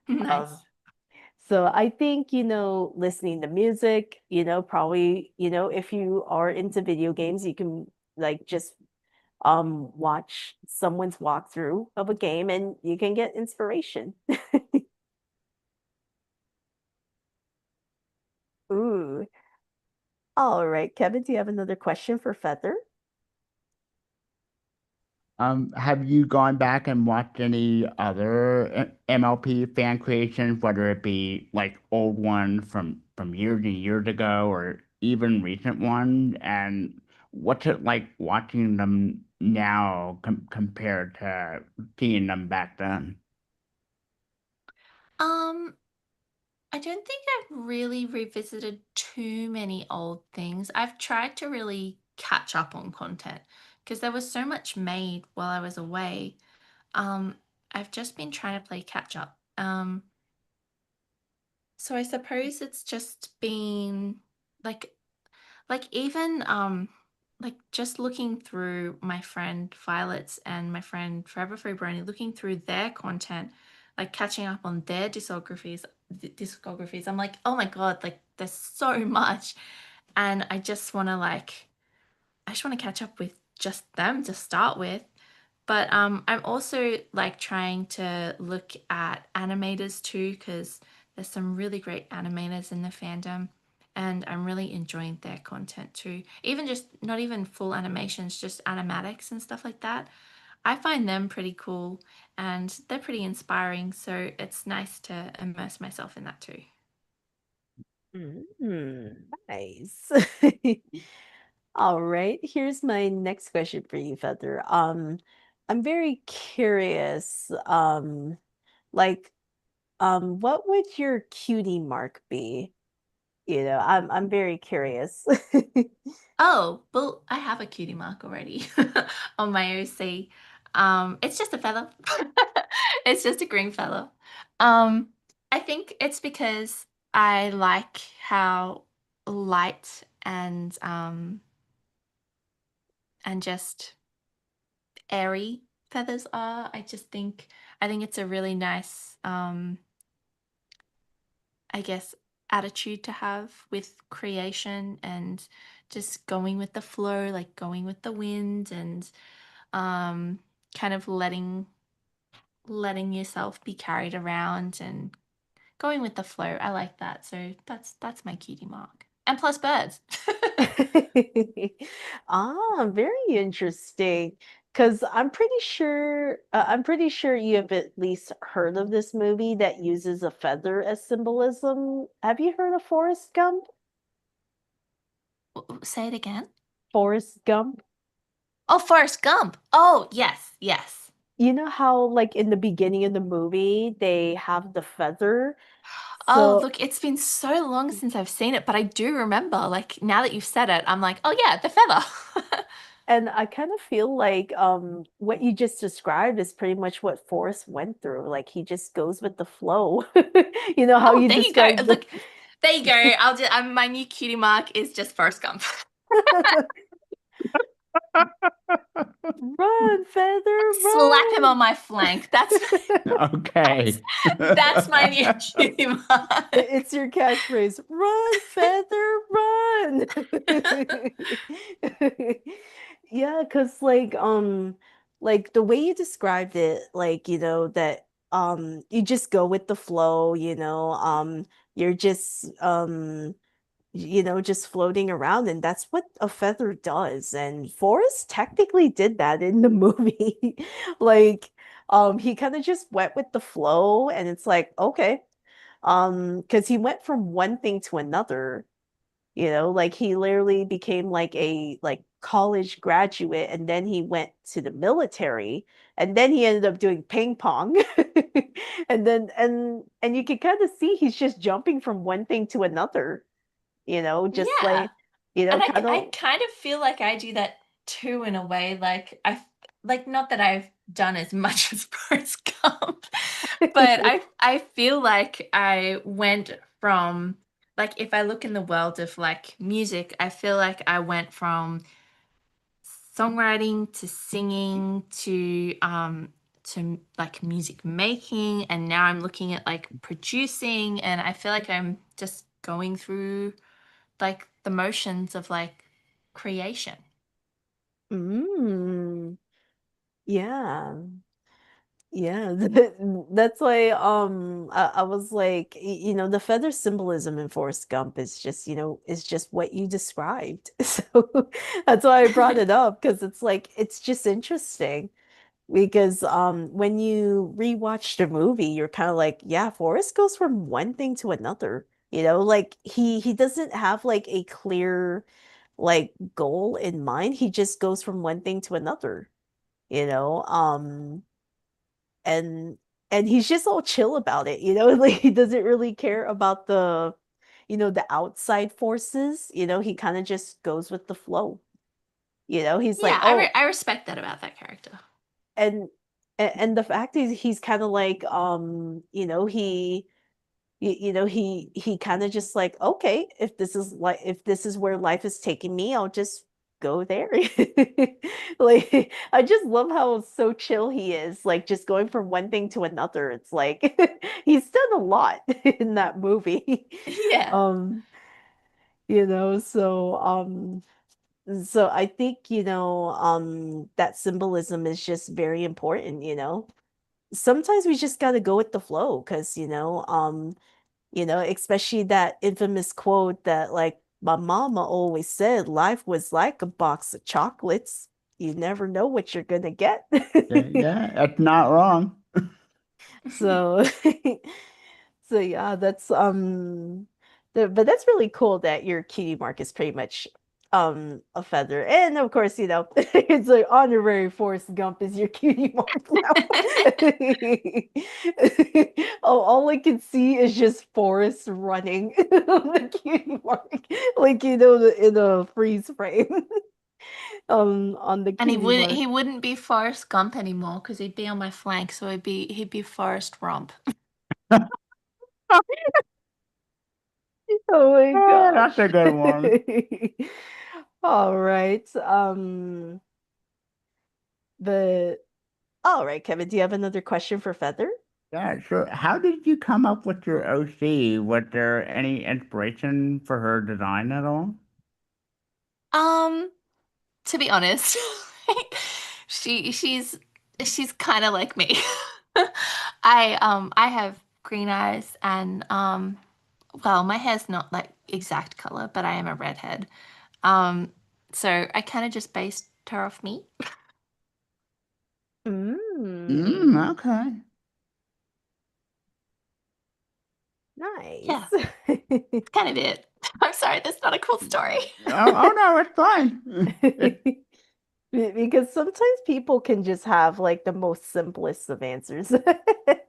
Nice. so I think, listening to music, probably, if you are into video games, you can like just watch someone's walkthrough of a game and you can get inspiration. Ooh. All right, Kevin, do you have another question for Feather? Have you gone back and watched any other MLP fan creations, whether it be like old ones from years and years ago, or even recent ones? And what's it like watching them now compared to seeing them back then? Um, I don't think I've really revisited too many old things. I've tried to really catch up on content because there was so much made while I was away. Um, I've just been trying to play catch up. So I suppose it's just been like even like just looking through my friend Violet's and my friend Forever Free Brony, looking through their content, like catching up on their discographies. I'm like, oh my God, like there's so much. And I just want to catch up with just them to start with. But I'm also like trying to look at animators too, because there's some really great animators in the fandom, and I'm really enjoying their content too. Even just not even full animations, just animatics and stuff like that. I find them pretty cool and they're pretty inspiring, so it's nice to immerse myself in that too. Nice. All right, here's my next question for you, Feather. I'm very curious, like, what would your cutie mark be? I'm very curious. Oh, well, I have a cutie mark already on my OC. It's just a feather. It's just a green feather. Um, I think it's because I like how light and just airy feathers are. I think it's a really nice I guess attitude to have with creation and just going with the flow, like going with the wind and um, kind of letting yourself be carried around and going with the flow. I like that. So that's my cutie mark. And plus birds. Very interesting. Because I'm pretty sure you have at least heard of this movie that uses a feather as symbolism. Have you heard of Forrest Gump? Say it again. Forrest Gump? Oh, Forrest Gump. Oh, yes, yes. You know how, like, in the beginning of the movie, they have the feather? Oh, So, look, it's been so long since I've seen it, but I do remember, like, now that you've said it, I'm like, oh yeah, the feather. and I kind of feel like what you just described is pretty much what Forrest went through. Like, he just goes with the flow. You know how Oh, you there you go. described the Look, there you go. My new cutie mark is just Forrest Gump. Run, feather, Slap him run. on my flank. That's Okay. that's my new cutie mark. It's your catchphrase. Run, feather, run. Yeah, because like the way you described it, like, that you just go with the flow, you're just just floating around, and that's what a feather does. And Forrest technically did that in the movie. Like, he kind of just went with the flow, and it's like, okay. Because he went from one thing to another, like he literally became like a college graduate, and then he went to the military, and then he ended up doing ping pong. And you can kind of see he's just jumping from one thing to another, just Yeah. like, And kind I of. kind of feel like I do that too in a way. Like not that I've done as much as Forrest Gump, but I feel like I went from like if I look in the world of like music, I feel like I went from songwriting to singing to like music making, and now I'm looking at like producing, and I feel like I'm just going through like the motions of like creation. Mm, yeah. Yeah, that's why I was like, the feather symbolism in Forrest Gump is just what you described. So that's why I brought it up, because it's like it's just interesting, because when you rewatch the movie, you're kind of like, yeah, Forrest goes from one thing to another. Like he doesn't have like a clear like goal in mind. He just goes from one thing to another, you know. And he's just all chill about it, like he doesn't really care about the outside forces, he kind of just goes with the flow, he's like, Yeah, oh. I respect that about that character. And and the fact is he's kind of like, he kind of just like, okay, if this is where life is taking me, I'll just go there. Like, I just love how so chill he is, like just going from one thing to another. It's like he's done a lot in that movie. Yeah. um so I think, that symbolism is just very important. Sometimes we just got to go with the flow, because especially that infamous quote that, like, my mama always said, life was like a box of chocolates. You never know what you're gonna get. Yeah, yeah, that's not wrong. So, so yeah, but that's really cool that your cutie mark is pretty much a feather. And of course, it's like honorary Forrest Gump is your cutie mark now. All I can see is just Forrest running on the cutie mark, like, in a freeze frame on the And cutie mark. he wouldn't be Forrest Gump anymore because he'd be on my flank, so he'd be Forrest Romp. Oh my Oh, that's gosh. a good one. All right. The All right, Kevin, do you have another question for Feather? Yeah, sure. How did you come up with your OC? Was there any inspiration for her design at all? Um, to be honest, she she's kind of like me. I have green eyes and well, my hair's not like exact color, but I am a redhead. Um, so I kind of just based her off me. Mm, Okay. nice. Yeah, it's kind of it. I'm sorry, that's not a cool story. Oh, no, it's fine. It, Because sometimes people can just have like the most simplest of answers.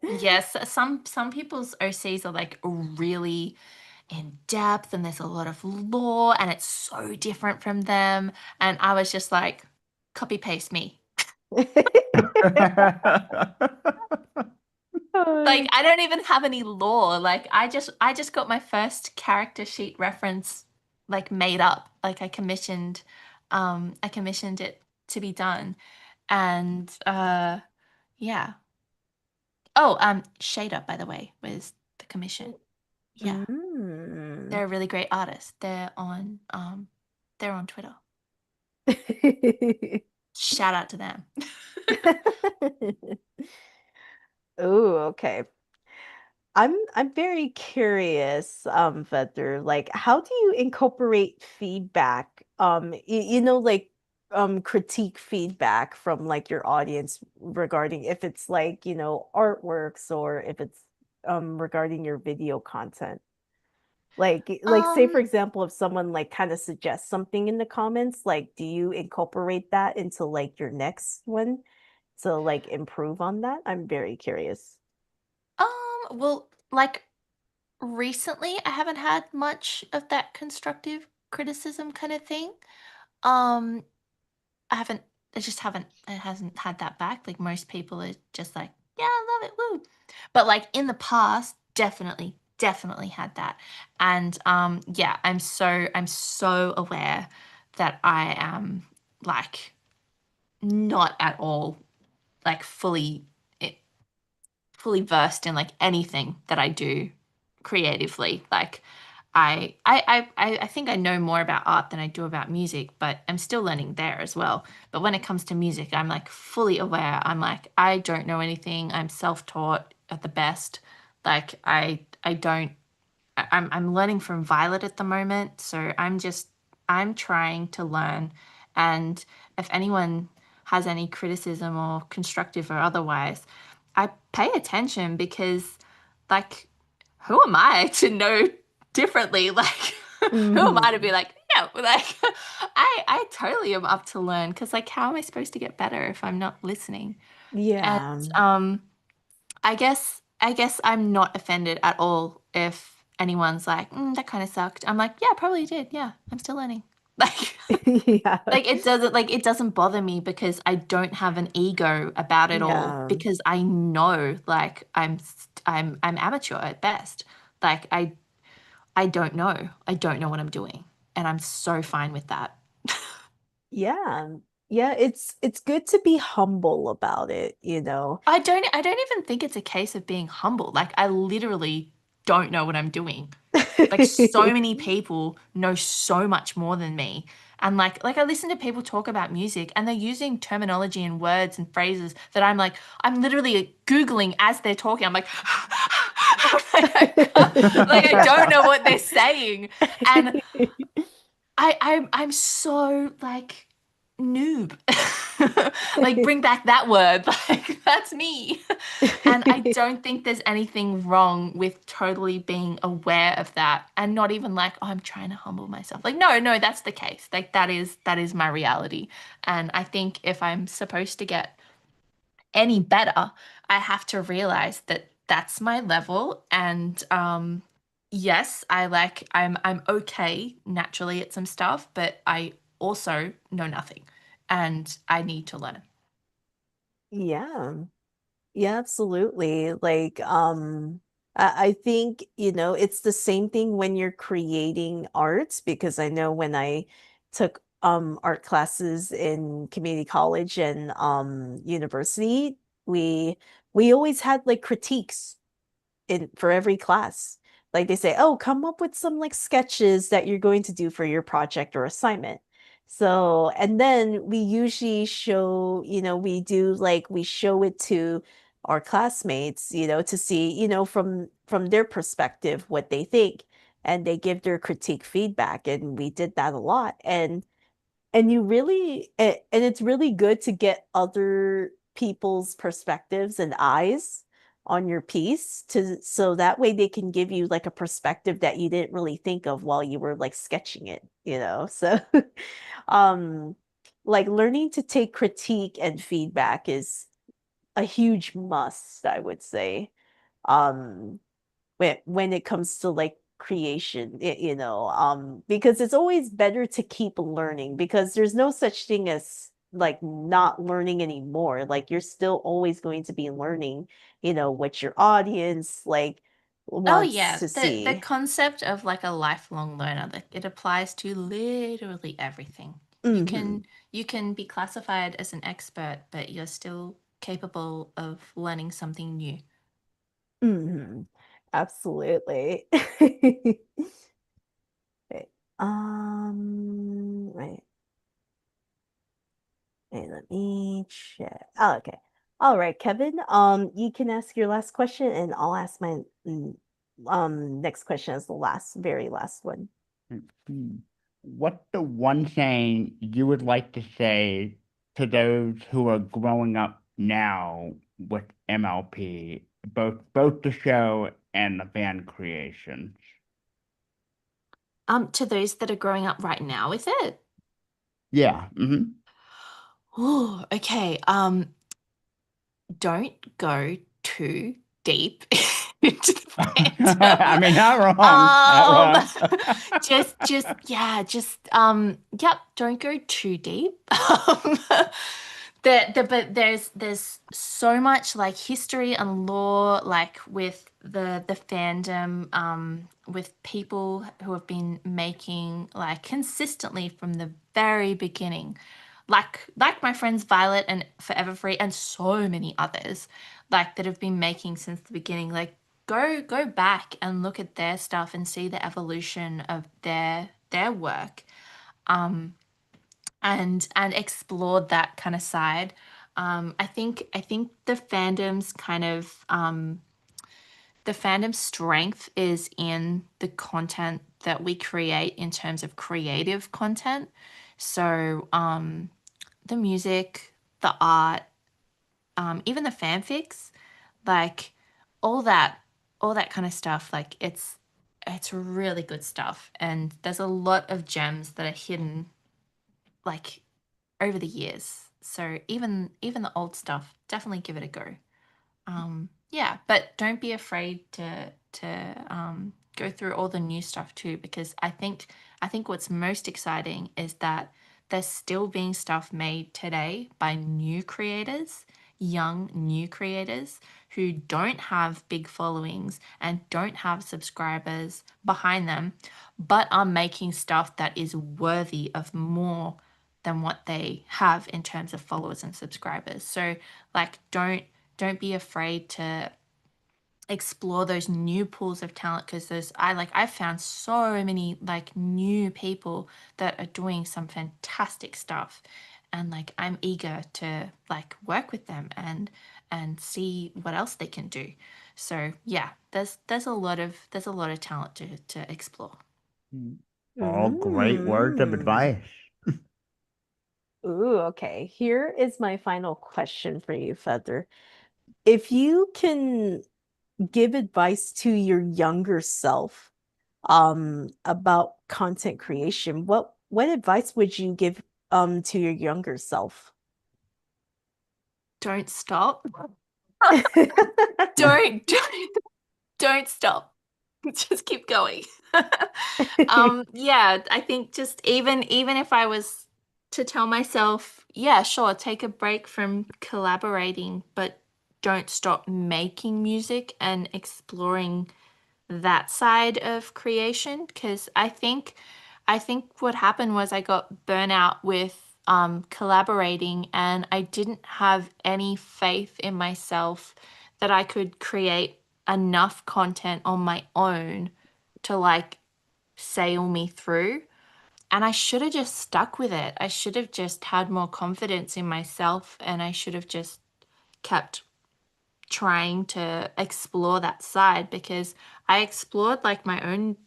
Yes, some people's OCs are like really in depth and there's a lot of lore and it's so different from them. And I was just like, copy paste me. Like Oh, I don't even have any lore. Like I just got my first character sheet reference like made up. Like I commissioned it to be done. And yeah. Oh, Shade Up, by the way, was the commission. Yeah. mm. They're a really great artist. They're on Twitter. Shout out to them. Oh, okay. I'm very curious, Vedder, like how do you incorporate feedback? Like critique feedback from like your audience regarding if it's like, artworks or if it's regarding your video content. Like say for Um, example, if someone like kind of suggests something in the comments, like do you incorporate that into like your next one to like improve on that? I'm very curious. well, like recently I haven't had much of that constructive criticism kind of thing. Um, I haven't, it hasn't had that back. Like most people are just like, yeah, I love it, woo. But like in the past, definitely had that. And yeah, I'm so aware that I am like not at all like fully versed in like anything that I do creatively. Like I think I know more about art than I do about music, but I'm still learning there as well. But when it comes to music, I'm like fully aware. I'm like, I don't know anything. I'm self-taught at the best. Like I don't I'm learning from Violet at the moment, so I'm trying to learn. And if anyone has any criticism or constructive or otherwise, I pay attention because like who am I to know differently? Like who am I to be Hmm. like, no, like I totally am up to learn because like how am I supposed to get better if I'm not listening? And Yeah. um I guess I'm not offended at all if anyone's like, that kind of sucked. I'm like, yeah, probably did. Yeah, I'm still learning. Like, Yeah. like it doesn't bother me because I don't have an ego about it all Yeah. because I know like I'm amateur at best. Like I don't know. I don't know what I'm doing, and I'm so fine with that. Yeah. Yeah, it's good to be humble about it. I don't even think it's a case of being humble. Like I literally don't know what I'm doing. Like so many people know so much more than me. And like I listen to people talk about music and they're using terminology and words and phrases that I'm literally Googling as they're talking. I'm like, like I don't know what they're saying. And I'm so like noob. Like bring back that word. Like that's me. And I don't think there's anything wrong with totally being aware of that and not even like, oh, I'm trying to humble myself. Like, no, that's the case. Like that is my reality. And I think if I'm supposed to get any better, I have to realize that that's my level. And yes, I'm okay naturally at some stuff, but I also know nothing and I need to learn. Yeah. Yeah, absolutely. Like, I think, it's the same thing when you're creating art, because I know when I took art classes in community college and university, we we always had like critiques in for every class. Like they say, "Oh, come up with some like sketches that you're going to do for your project or assignment." So, and then we usually show, we show it to our classmates, to see, from their perspective what they think, and they give their critique feedback, and we did that a lot. And it's really good to get other people's perspectives and eyes on your piece, to so that way they can give you like a perspective that you didn't really think of while you were like sketching it. So um like learning to take critique and feedback is a huge must, I would say. um when it comes to like creation, because it's always better to keep learning, because there's no such thing as like not learning anymore. Like you're still always going to be learning, what your audience like Oh wants yeah, to the see. concept of like a lifelong learner, like it applies to literally everything. You Hmm. can you can be classified as an expert, but you're still capable of learning something new. Hmm. Absolutely. Okay. Right. Let me check. Oh, okay. All right, Kevin. You can ask your last question, and I'll ask my next question as the very last one. Hmm. What's the one thing you would like to say to those who are growing up now with MLP, both the show and the band creations? To those that are growing up right now with it. Yeah. Oh, okay. Don't go too deep into the I fandom. mean, not wrong, not Um, wrong. yeah, yep, don't go too deep. But there's so much like history and lore, like with the fandom, with people who have been making like consistently from the very beginning, like my friends Violet and Forever Free and so many others, like that have been making since the beginning. Like go back and look at their stuff and see the evolution of their work, and explored that kind of side. I think the fandom's strength is in the content that we create in terms of creative content. So the music, the art, even the fanfics, like all that, all that kind of stuff. Like it's really good stuff, and there's a lot of gems that are hidden, like over the years. So even the old stuff, definitely give it a go. Yeah, but don't be afraid to go through all the new stuff too, because I think what's most exciting is that there's still being stuff made today by new creators, young new creators who don't have big followings and don't have subscribers behind them, but are making stuff that is worthy of more than what they have in terms of followers and subscribers. So like don't be afraid to explore those new pools of talent, because I've found so many like new people that are doing some fantastic stuff, and like I'm eager to like work with them and see what else they can do. So yeah, there's a lot of talent to explore. All great words of Mm. advice. Ooh, okay. Here is my final question for you, Feather. If you can give advice to your younger self, about content creation, what advice would you give to your younger self? Don't stop. Don't stop. Just keep going. Yeah, I think just even if I was to tell myself, yeah, sure, take a break from collaborating, but don't stop making music and exploring that side of creation, because I think what happened was I got burnout with collaborating, and I didn't have any faith in myself that I could create enough content on my own to like sail me through. And I should have just stuck with it. I should have just had more confidence in myself, and I should have just kept trying to explore that side, because I explored like my own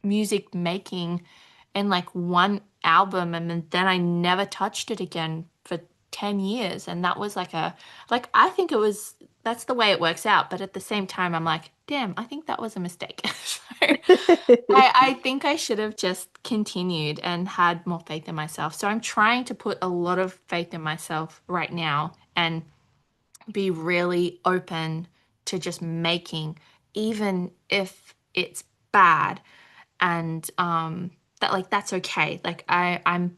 music making in like one album, and then I never touched it again for 10 years. And that was like I think it was that's the way it works out, but at the same time I'm like, damn, I think that was a mistake. So I think I should have just continued and had more faith in myself. So I'm trying to put a lot of faith in myself right now and be really open to just making, even if it's bad, and that's okay. Like I'm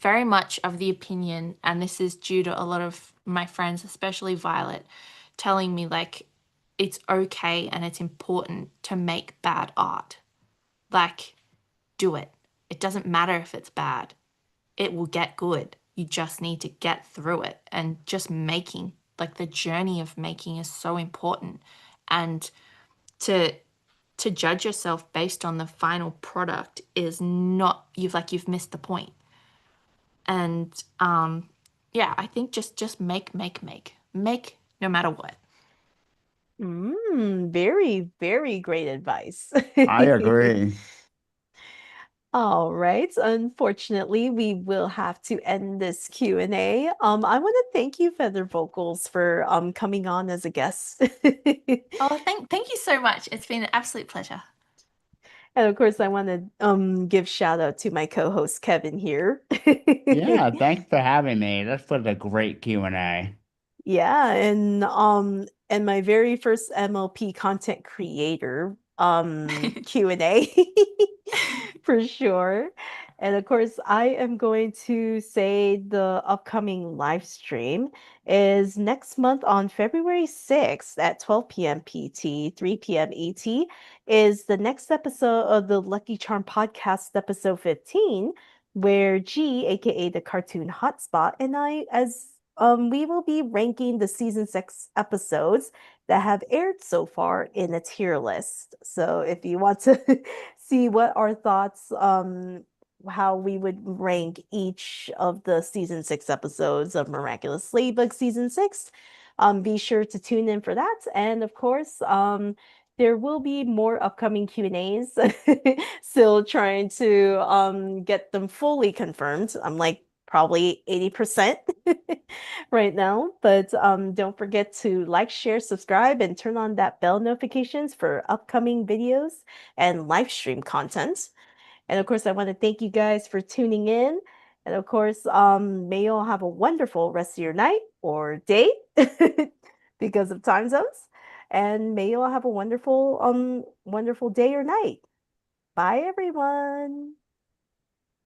very much of the opinion, and this is due to a lot of my friends, especially Violet, telling me like it's okay and it's important to make bad art. Like, do it. It doesn't matter if it's bad. It will get good. You just need to get through it. And just making, like the journey of making is so important. And to to judge yourself based on the final product is not, you've missed the point. And yeah, I think just make. make no matter what. Very, very great advice. I agree. All right. Unfortunately, we will have to end this Q&A. I want to thank you, Feather Vocals, for coming on as a guest. Oh, thank you so much. It's been an absolute pleasure. And of course, I want to give shout out to my co-host Kevin here. Yeah, thanks for having me. This was a great Q&A. Yeah, and my very first MLP content creator Q&A for sure. And of course, I am going to say the upcoming live stream is next month on February 6th at 12 p.m. PT, 3 p.m. ET is the next episode of the Lucky Charm podcast, episode 15, where G, aka the Cartoon Hotspot, and I, as we will be ranking the season 6 episodes that have aired so far in a tier list. So if you want to see what our thoughts, how we would rank each of the season 6 episodes of Miraculous Ladybug season 6, be sure to tune in for that. And of course, there will be more upcoming Q&As. Still trying to get them fully confirmed. I'm like probably 80% right now. But don't forget to like, share, subscribe, and turn on that bell notifications for upcoming videos and live stream content. And of course, I want to thank you guys for tuning in. And of course, may you all have a wonderful rest of your night or day because of time zones. And may you all have a wonderful day or night. Bye, everyone.